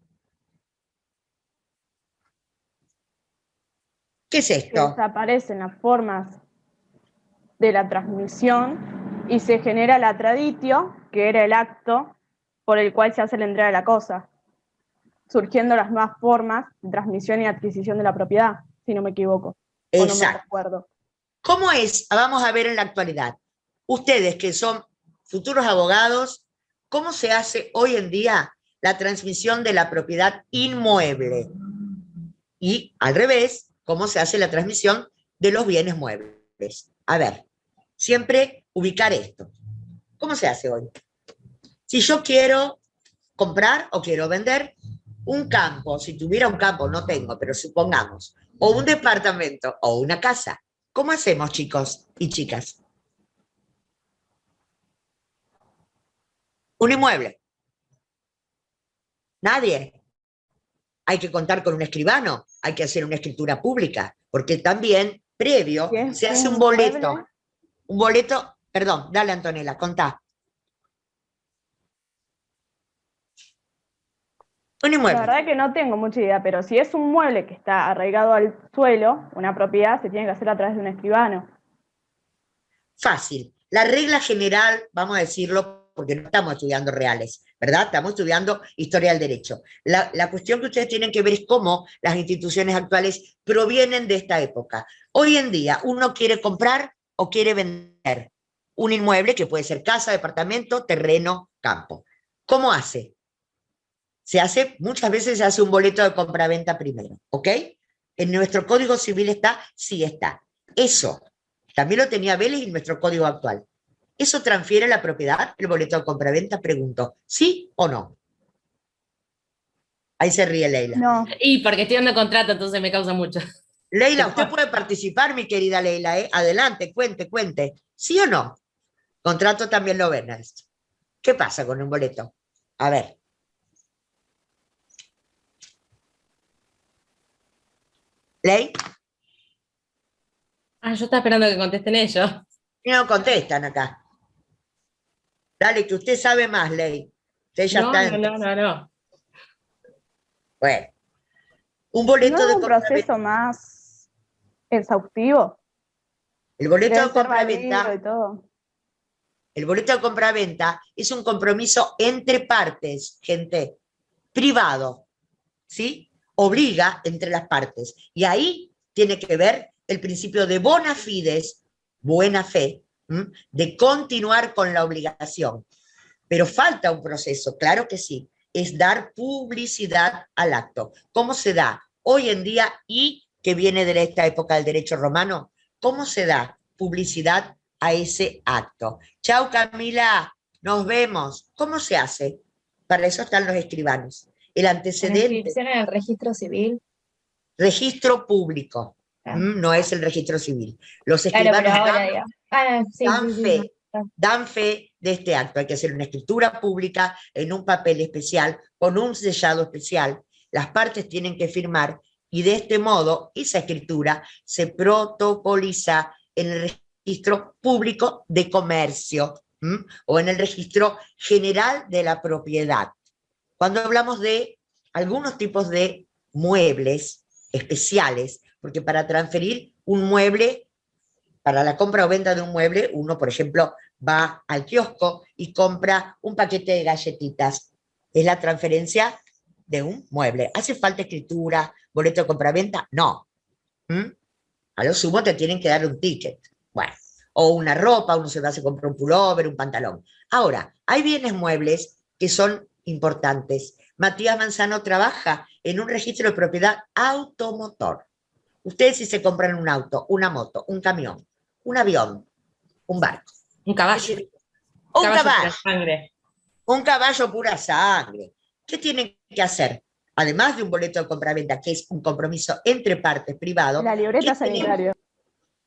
¿Qué es Que esto? desaparecen las formas de la transmisión y se genera la traditio, que era el acto por el cual se hace la entrega de la cosa, surgiendo las nuevas formas de transmisión y adquisición de la propiedad, si no me equivoco. O no me Exacto. recuerdo. ¿Cómo es? Vamos a ver en la actualidad. Ustedes que son futuros abogados, ¿cómo se hace hoy en día la transmisión de la propiedad inmueble? Y al revés, ¿cómo se hace la transmisión de los bienes muebles? A ver, siempre ubicar esto. ¿Cómo se hace hoy? Si yo quiero comprar o quiero vender un campo, si tuviera un campo, no tengo, pero supongamos, o un departamento o una casa, ¿cómo hacemos, chicos y chicas? Un inmueble. Nadie. Hay que contar con un escribano, hay que hacer una escritura pública, porque también, previo, se hace un boleto. Un boleto, perdón, dale Antonella, contá. Un inmueble. La verdad que no tengo mucha idea, pero si es un mueble que está arraigado al suelo, una propiedad se tiene que hacer a través de un escribano. Fácil. La regla general, vamos a decirlo, porque no estamos estudiando reales, ¿verdad? Estamos estudiando historia del derecho. La cuestión que ustedes tienen que ver es cómo las instituciones actuales provienen de esta época. Hoy en día, uno quiere comprar o quiere vender un inmueble, que puede ser casa, departamento, terreno, campo. ¿Cómo hace? Muchas veces se hace un boleto de compraventa primero, ¿ok? En nuestro Código Civil está, sí está. Eso también lo tenía Vélez en nuestro código actual. ¿Eso transfiere la propiedad, el boleto de compraventa? Pregunto, ¿sí o no? Ahí se ríe Leila. No. Y porque estoy dando contrato, entonces me causa mucho. Leila, usted puede participar, mi querida Leila, ¿eh? Adelante, cuente. ¿Sí o no? Contrato también lo ven a esto. ¿Qué pasa con un boleto? A ver. ¿Ley? Ah, yo estaba esperando que contesten ellos. Y no contestan acá. Dale, que usted sabe más, Ley. Usted ya está No. Bueno. Un boleto ¿No de es un compraventa. proceso más exhaustivo? El boleto Debe de ser compraventa. válido y todo. El boleto de compraventa es un compromiso entre partes, gente, privado, ¿sí? Obliga entre las partes. Y ahí tiene que ver el principio de bona fides, buena fe, de continuar con la obligación. Pero falta un proceso, claro que sí, es dar publicidad al acto. ¿Cómo se da hoy en día y que viene de esta época del derecho romano? ¿Cómo se da publicidad a ese acto? Chau, Camila, nos vemos. ¿Cómo se hace? Para eso están los escribanos. El antecedente. ¿Inscripción en el registro civil? Registro público. No es el registro civil. Los escribanos dan fe de este acto. Hay que hacer una escritura pública en un papel especial, con un sellado especial. Las partes tienen que firmar y de este modo esa escritura se protocoliza en el registro público de comercio o en el registro general de la propiedad. Cuando hablamos de algunos tipos de muebles especiales, porque para transferir un mueble, para la compra o venta de un mueble, uno, por ejemplo, va al kiosco y compra un paquete de galletitas. Es la transferencia de un mueble. ¿Hace falta escritura, boleto de compraventa? No. A lo sumo te tienen que dar un ticket. Bueno, o una ropa, uno se va a comprar un pullover, un pantalón. Ahora, hay bienes muebles que son importantes Matías Manzano trabaja en un registro de propiedad automotor. Ustedes si se compran un auto, una moto, un camión, un avión, un barco. Un caballo. Un Caballo caballo. pura sangre. Un caballo pura sangre. ¿Qué tienen que hacer? Además de un boleto de compraventa, que es un compromiso entre partes privado. La libreta ¿qué tienen? sanitaria.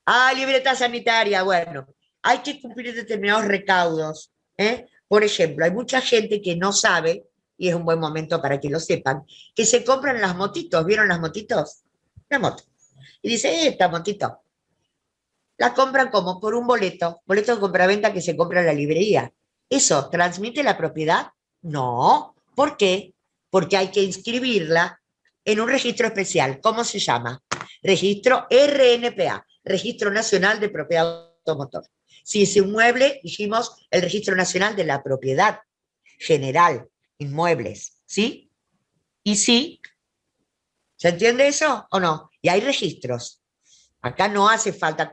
Ah, libreta sanitaria, bueno. Hay que cumplir determinados recaudos. Por ejemplo, hay mucha gente que no sabe, y es un buen momento para que lo sepan, que se compran las motitos. ¿Vieron las motitos? Una moto. Y dice, esta motito. La compran como por un boleto de compraventa que se compra en la librería. ¿Eso transmite la propiedad? No. ¿Por qué? Porque hay que inscribirla en un registro especial. ¿Cómo se llama? Registro RNPA, Registro Nacional de Propiedad Automotor. Si es inmueble, dijimos el Registro Nacional de la Propiedad General, inmuebles, ¿sí? Y sí, ¿se entiende eso o no? Y hay registros. Acá no hace falta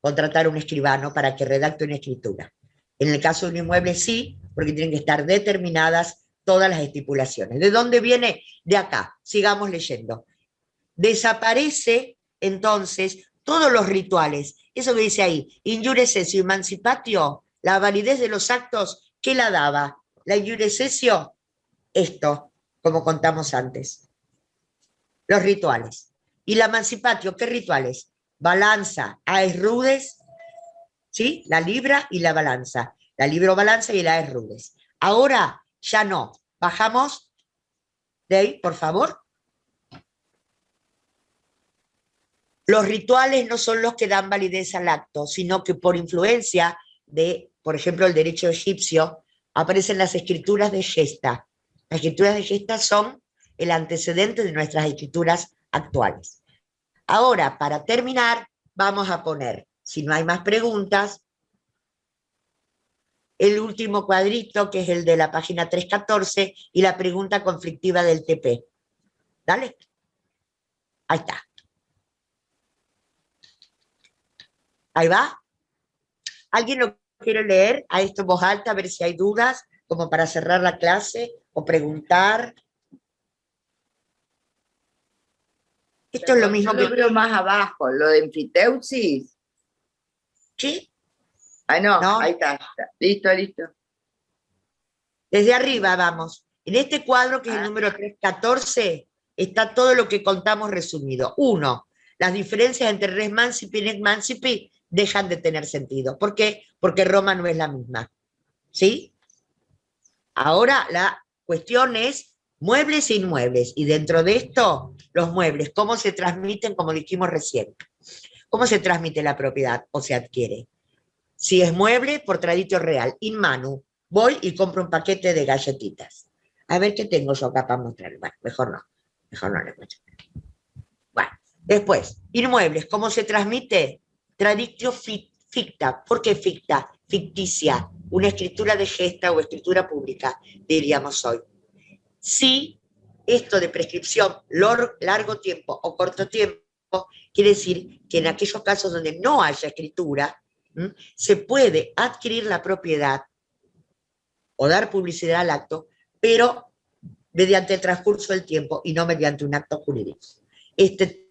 contratar un escribano para que redacte una escritura. En el caso de un inmueble sí, porque tienen que estar determinadas todas las estipulaciones. ¿De dónde viene? De acá. Sigamos leyendo. Desaparece entonces todos los rituales. Eso que dice ahí, injure cessio emancipatio, la validez de los actos, ¿qué la daba? La injure cessio, esto, como contamos antes. Los rituales. Y la emancipatio, ¿qué rituales? Balanza, aes rudes, ¿sí? La libra y la balanza. La libra o balanza y el aes rudes. Ahora ya no. Bajamos. Dave, por favor. Los rituales no son los que dan validez al acto, sino que por influencia de, por ejemplo, el derecho egipcio, aparecen las escrituras de Gesta. Las escrituras de Gesta son el antecedente de nuestras escrituras actuales. Ahora, para terminar, vamos a poner, si no hay más preguntas, el último cuadrito, que es el de la página 314, y la pregunta conflictiva del TP. Dale. Ahí está. Ahí va. ¿Alguien lo quiere leer a esto en voz alta, a ver si hay dudas, como para cerrar la clase o preguntar? Esto es lo mismo Yo que... lo veo más abajo, lo de enfiteusis. ¿Sí? Ah, no, No. ahí está. Listo, listo. Desde arriba vamos. En este cuadro, que es el número 314, está todo lo que contamos resumido. 1. Las diferencias entre res mancipi y lex mancipi dejan de tener sentido. ¿Por qué? Porque Roma no es la misma. ¿Sí? Ahora la cuestión es muebles e inmuebles. Y dentro de esto, los muebles, ¿cómo se transmiten? Como dijimos recién. ¿Cómo se transmite la propiedad o se adquiere? Si es mueble, por traditio real. In manu. Voy y compro un paquete de galletitas. A ver qué tengo yo acá para mostrar. Bueno, mejor no. Mejor no les muestro. Bueno, después, inmuebles, ¿cómo se transmite? Traditio ficta. ¿Por qué ficta? Ficticia. Una escritura de gesta o escritura pública, diríamos hoy. Si esto de prescripción largo tiempo o corto tiempo, quiere decir que en aquellos casos donde no haya escritura, se puede adquirir la propiedad o dar publicidad al acto, pero mediante el transcurso del tiempo y no mediante un acto jurídico. Este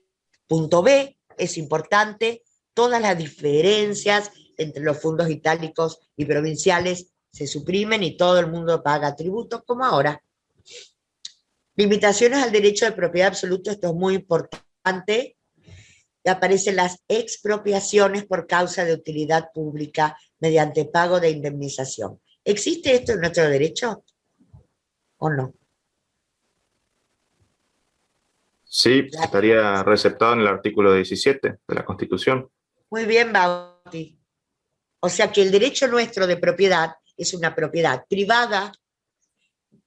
punto B es importante, todas las diferencias entre los fondos itálicos y provinciales se suprimen y todo el mundo paga tributos como ahora. Limitaciones al derecho de propiedad absoluto, esto es muy importante, y aparecen las expropiaciones por causa de utilidad pública mediante pago de indemnización. ¿Existe esto en nuestro derecho o no? Sí, estaría receptado en el artículo 17 de la Constitución. Muy bien, Bauti. O sea que el derecho nuestro de propiedad es una propiedad privada,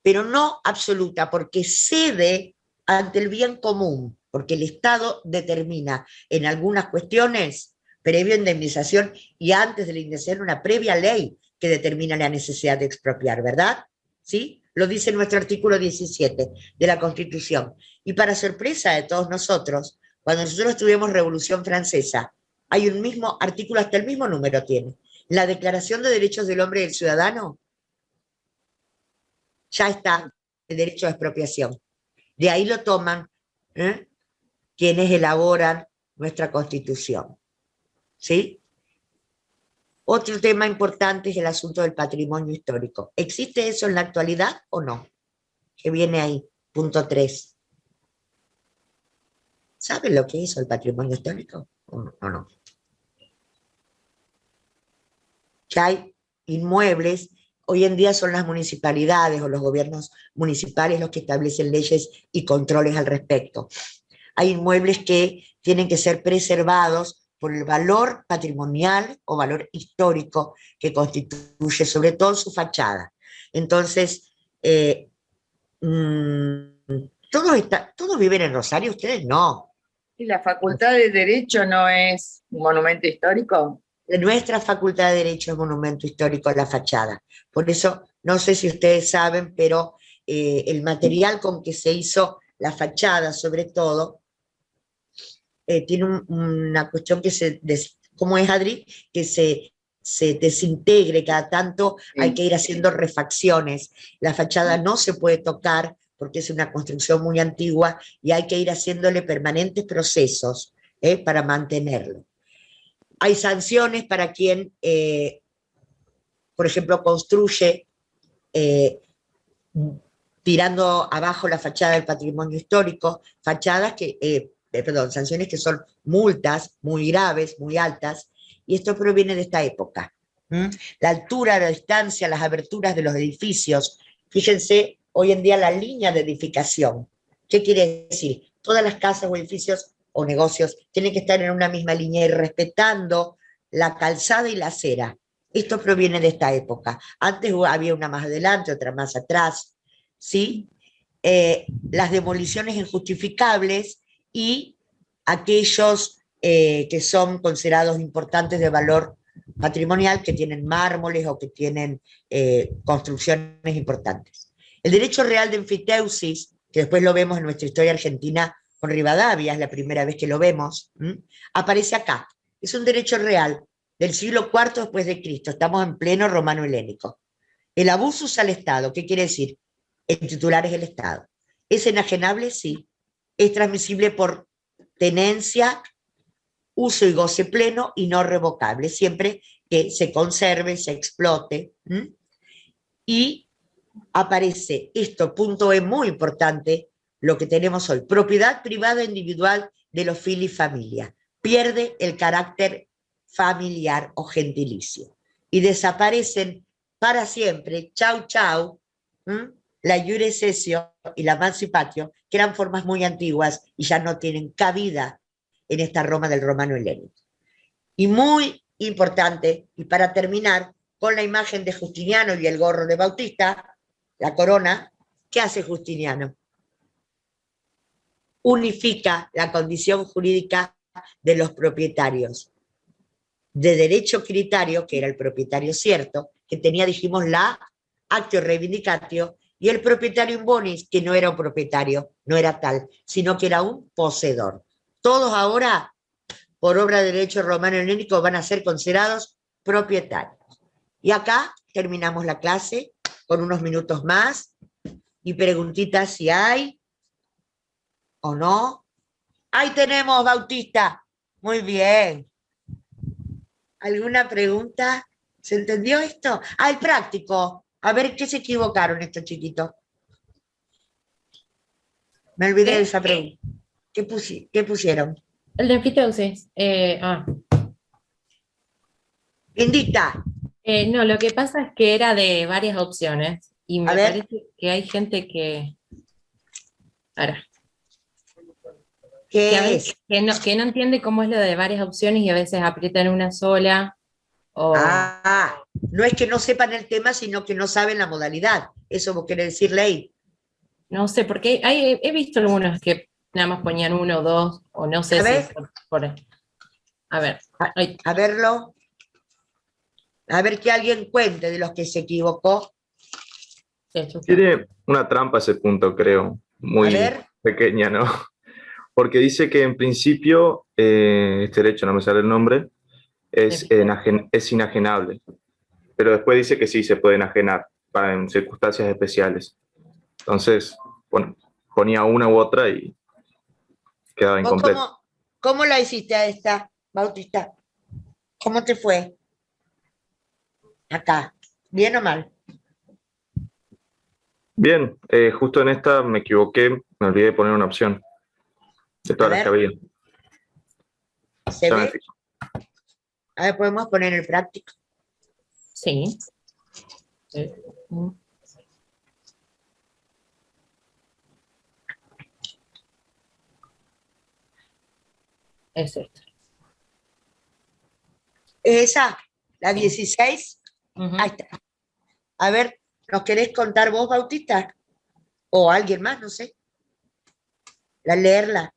pero no absoluta, porque cede ante el bien común, porque el Estado determina en algunas cuestiones, previa indemnización y antes de la indemnización una previa ley que determina la necesidad de expropiar, ¿verdad? ¿Sí? Lo dice nuestro artículo 17 de la Constitución. Y para sorpresa de todos nosotros, cuando nosotros tuvimos Revolución Francesa, hay un mismo artículo, hasta el mismo número tiene. La Declaración de Derechos del Hombre y del Ciudadano ya está el derecho de expropiación. De ahí lo toman quienes elaboran nuestra Constitución. ¿Sí? Otro tema importante es el asunto del patrimonio histórico. ¿Existe eso en la actualidad o no? Que viene ahí, punto 3. ¿Saben lo que es el patrimonio histórico o no? Que hay inmuebles, hoy en día son las municipalidades o los gobiernos municipales los que establecen leyes y controles al respecto. Hay inmuebles que tienen que ser preservados por el valor patrimonial o valor histórico que constituye, sobre todo su fachada. Entonces, ¿todos viven en Rosario? ¿Ustedes no? ¿Y la Facultad de Derecho no es un monumento histórico? De nuestra Facultad de Derecho es monumento histórico la fachada. Por eso, no sé si ustedes saben, pero el material con que se hizo la fachada, sobre todo, tiene una cuestión que ¿cómo es, Adri? Que se desintegre cada tanto, sí. Hay que ir haciendo refacciones. La fachada no se puede tocar porque es una construcción muy antigua y hay que ir haciéndole permanentes procesos para mantenerlo. Hay sanciones para quien, por ejemplo, construye tirando abajo la fachada del patrimonio histórico, sanciones que son multas muy graves, muy altas, y esto proviene de esta época. La altura, la distancia, las aberturas de los edificios. Fíjense, hoy en día la línea de edificación. ¿Qué quiere decir? Todas las casas o edificios o negocios tienen que estar en una misma línea y respetando la calzada y la acera. Esto proviene de esta época. Antes había una más adelante, otra más atrás, ¿sí? Las demoliciones injustificables y aquellos que son considerados importantes de valor patrimonial, que tienen mármoles o que tienen construcciones importantes. El derecho real de enfiteusis, que después lo vemos en nuestra historia argentina con Rivadavia, es la primera vez que lo vemos, aparece acá. Es un derecho real del siglo IV después de Cristo, estamos en pleno romano helénico. El abusus al Estado, ¿qué quiere decir? El titular es el Estado. ¿Es enajenable? Sí. Es transmisible por tenencia, uso y goce pleno y no revocable, siempre que se conserve, se explote. Y aparece esto, punto E muy importante, lo que tenemos hoy, propiedad privada individual de los fili familia, pierde el carácter familiar o gentilicio y desaparecen para siempre, chau chau, la iure cessio y la mancipatio, que eran formas muy antiguas y ya no tienen cabida en esta Roma del romano helénico. Y muy importante, y para terminar, con la imagen de Justiniano y el gorro de Bautista, la corona, ¿qué hace Justiniano? Unifica la condición jurídica de los propietarios de derecho critario, que era el propietario cierto, que tenía, dijimos, la actio reivindicatio, y el propietario in bonis, que no era un propietario, no era tal, sino que era un poseedor. Todos ahora, por obra de derecho romano helénico, van a ser considerados propietarios. Y acá terminamos la clase con unos minutos más y preguntitas si hay o no. Ahí tenemos, Bautista. Muy bien. ¿Alguna pregunta? ¿Se entendió esto? Ah, el práctico. A ver, ¿qué se equivocaron estos chiquitos? Me olvidé de esa pregunta. ¿Qué pusieron? El de enfiteusis. Lindita. No, lo que pasa es que era de varias opciones. Y me parece que hay gente que... Ahora. ¿Qué es? Que no entiende cómo es lo de varias opciones y a veces aprietan una sola. No es que no sepan el tema, sino que no saben la modalidad. ¿Eso vos querés decir, Ley? No sé, porque he visto algunos que nada más ponían uno o dos, o no sé si a ver. A verlo. A ver que alguien cuente de los que se equivocó. Tiene una trampa ese punto, creo. Muy pequeña, ¿no? Porque dice que en principio, este derecho, no me sale el nombre, es inajenable. Pero después dice que sí se puede enajenar en circunstancias especiales. Entonces, ponía una u otra y quedaba ¿Vos incompleto. cómo la hiciste a esta, Bautista? ¿Cómo te fue? Acá, ¿bien o mal? Bien, justo en esta me equivoqué, me olvidé de poner una opción de todas las que había. ¿Se Ya me ve? fijo. A ver, ¿podemos poner el práctico? Sí. Es esto. ¿Es esa? ¿La 16? Ahí está. A ver, ¿nos querés contar vos, Bautista? O alguien más, no sé. Leerla.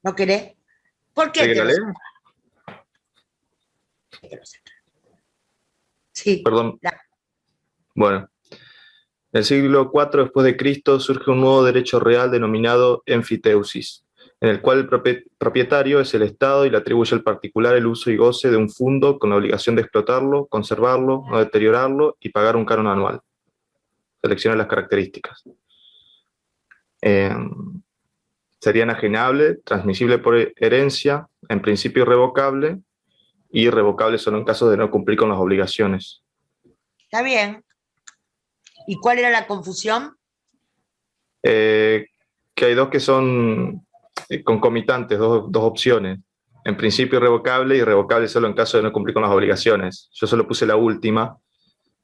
¿No querés? ¿Por qué ¿Quiere que te la lo lea? Sí. Perdón. Bueno. En el siglo IV después de Cristo surge un nuevo derecho real denominado enfiteusis, en el cual el propietario es el Estado y le atribuye al particular el uso y goce de un fundo con la obligación de explotarlo, conservarlo, no deteriorarlo y pagar un canon anual. Selecciona las características. Sería enajenable, transmisible por herencia, en principio irrevocable, y irrevocable solo en caso de no cumplir con las obligaciones. Está bien. ¿Y cuál era la confusión? Que hay dos que son concomitantes, dos opciones. En principio irrevocable y irrevocable solo en caso de no cumplir con las obligaciones. Yo solo puse la última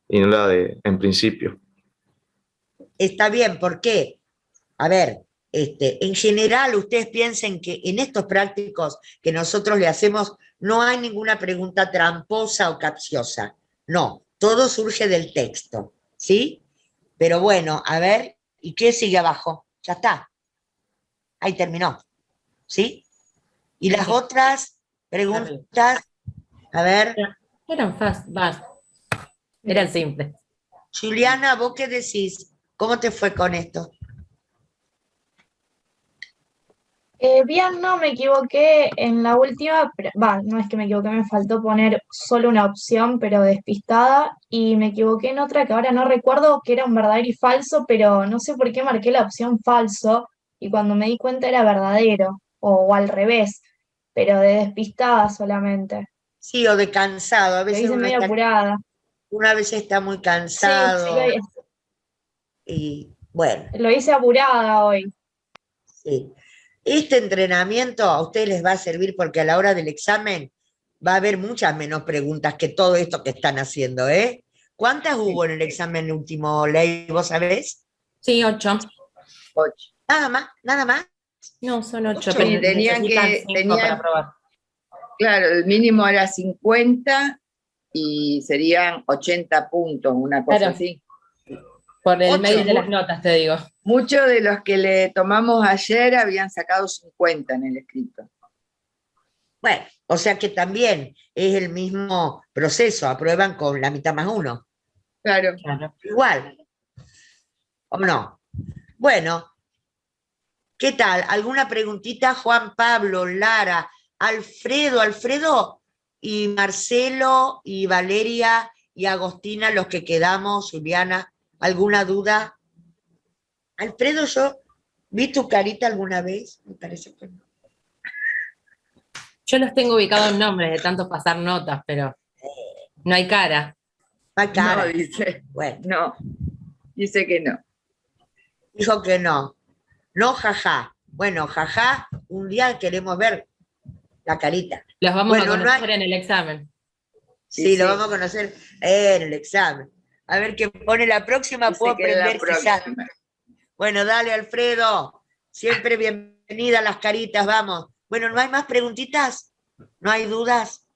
y no la de en principio. Está bien, ¿por qué? A ver, en general ustedes piensen que en estos prácticos que nosotros le hacemos no hay ninguna pregunta tramposa o capciosa. No, todo surge del texto, ¿sí? Pero bueno, a ver, ¿y qué sigue abajo? Ya está. Ahí terminó, ¿sí? Y las otras preguntas, a ver. Eran fáciles, eran simples. Juliana, ¿vos qué decís? ¿Cómo te fue con esto? Bien, no, me equivoqué en la última, no es que me equivoqué, me faltó poner solo una opción, pero despistada, y me equivoqué en otra que ahora no recuerdo que era un verdadero y falso, pero no sé por qué marqué la opción falso, y cuando me di cuenta era verdadero, o al revés, pero de despistada solamente. Sí, o de cansado. A Lo veces hice uno medio apurada. una vez está muy Sí, cansado. Y bueno. Lo hice apurada hoy. Sí. Este entrenamiento a ustedes les va a servir porque a la hora del examen va a haber muchas menos preguntas que todo esto que están haciendo, ¿eh? ¿Cuántas hubo en el examen último, Ley? ¿Vos sabés? Sí, 8. 8. Nada más, nada más. No, son 8, Sí, pero tenían necesitan que, 5 para probar. Claro, el mínimo era 50 y serían 80 puntos, una cosa Claro. así. Por el 8, medio de las notas, te digo. Muchos de los que le tomamos ayer habían sacado 50 en el escrito. Bueno, o sea que también es el mismo proceso, aprueban con la mitad más uno. Claro. Igual. ¿O no? Bueno, ¿qué tal? ¿Alguna preguntita? Juan Pablo, Lara, Alfredo y Marcelo y Valeria y Agostina, los que quedamos, Juliana, ¿alguna duda? Alfredo, yo vi tu carita alguna vez, me parece que no. Yo los tengo ubicados en nombres de tanto pasar notas, pero no hay cara. No hay cara. No, dice. Bueno. No, dice que no. Dijo que no. No, jaja. Bueno, jaja, un día queremos ver la carita. Los vamos a Bueno, conocer en el examen. Sí, lo vamos a conocer en el examen. A ver qué pone la próxima, puedo aprender quizás. Bueno, dale, Alfredo. Siempre bienvenida a las caritas, vamos. Bueno, ¿no hay más preguntitas? ¿No hay dudas?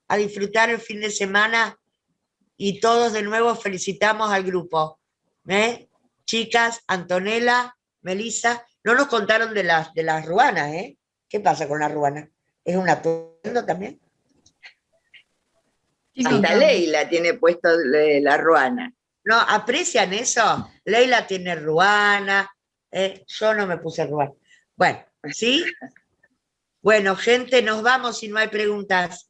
A disfrutar el fin de semana y todos de nuevo felicitamos al grupo. Chicas, Antonella, Melissa, no nos contaron de las ruanas, ¿eh? ¿Qué pasa con la ruana? ¿Es un atuendo también? Hasta Leila tiene puesto la ruana. No, ¿aprecian eso? Leila tiene ruana, yo no me puse ruana. Bueno, ¿sí? Bueno, gente, nos vamos si no hay preguntas.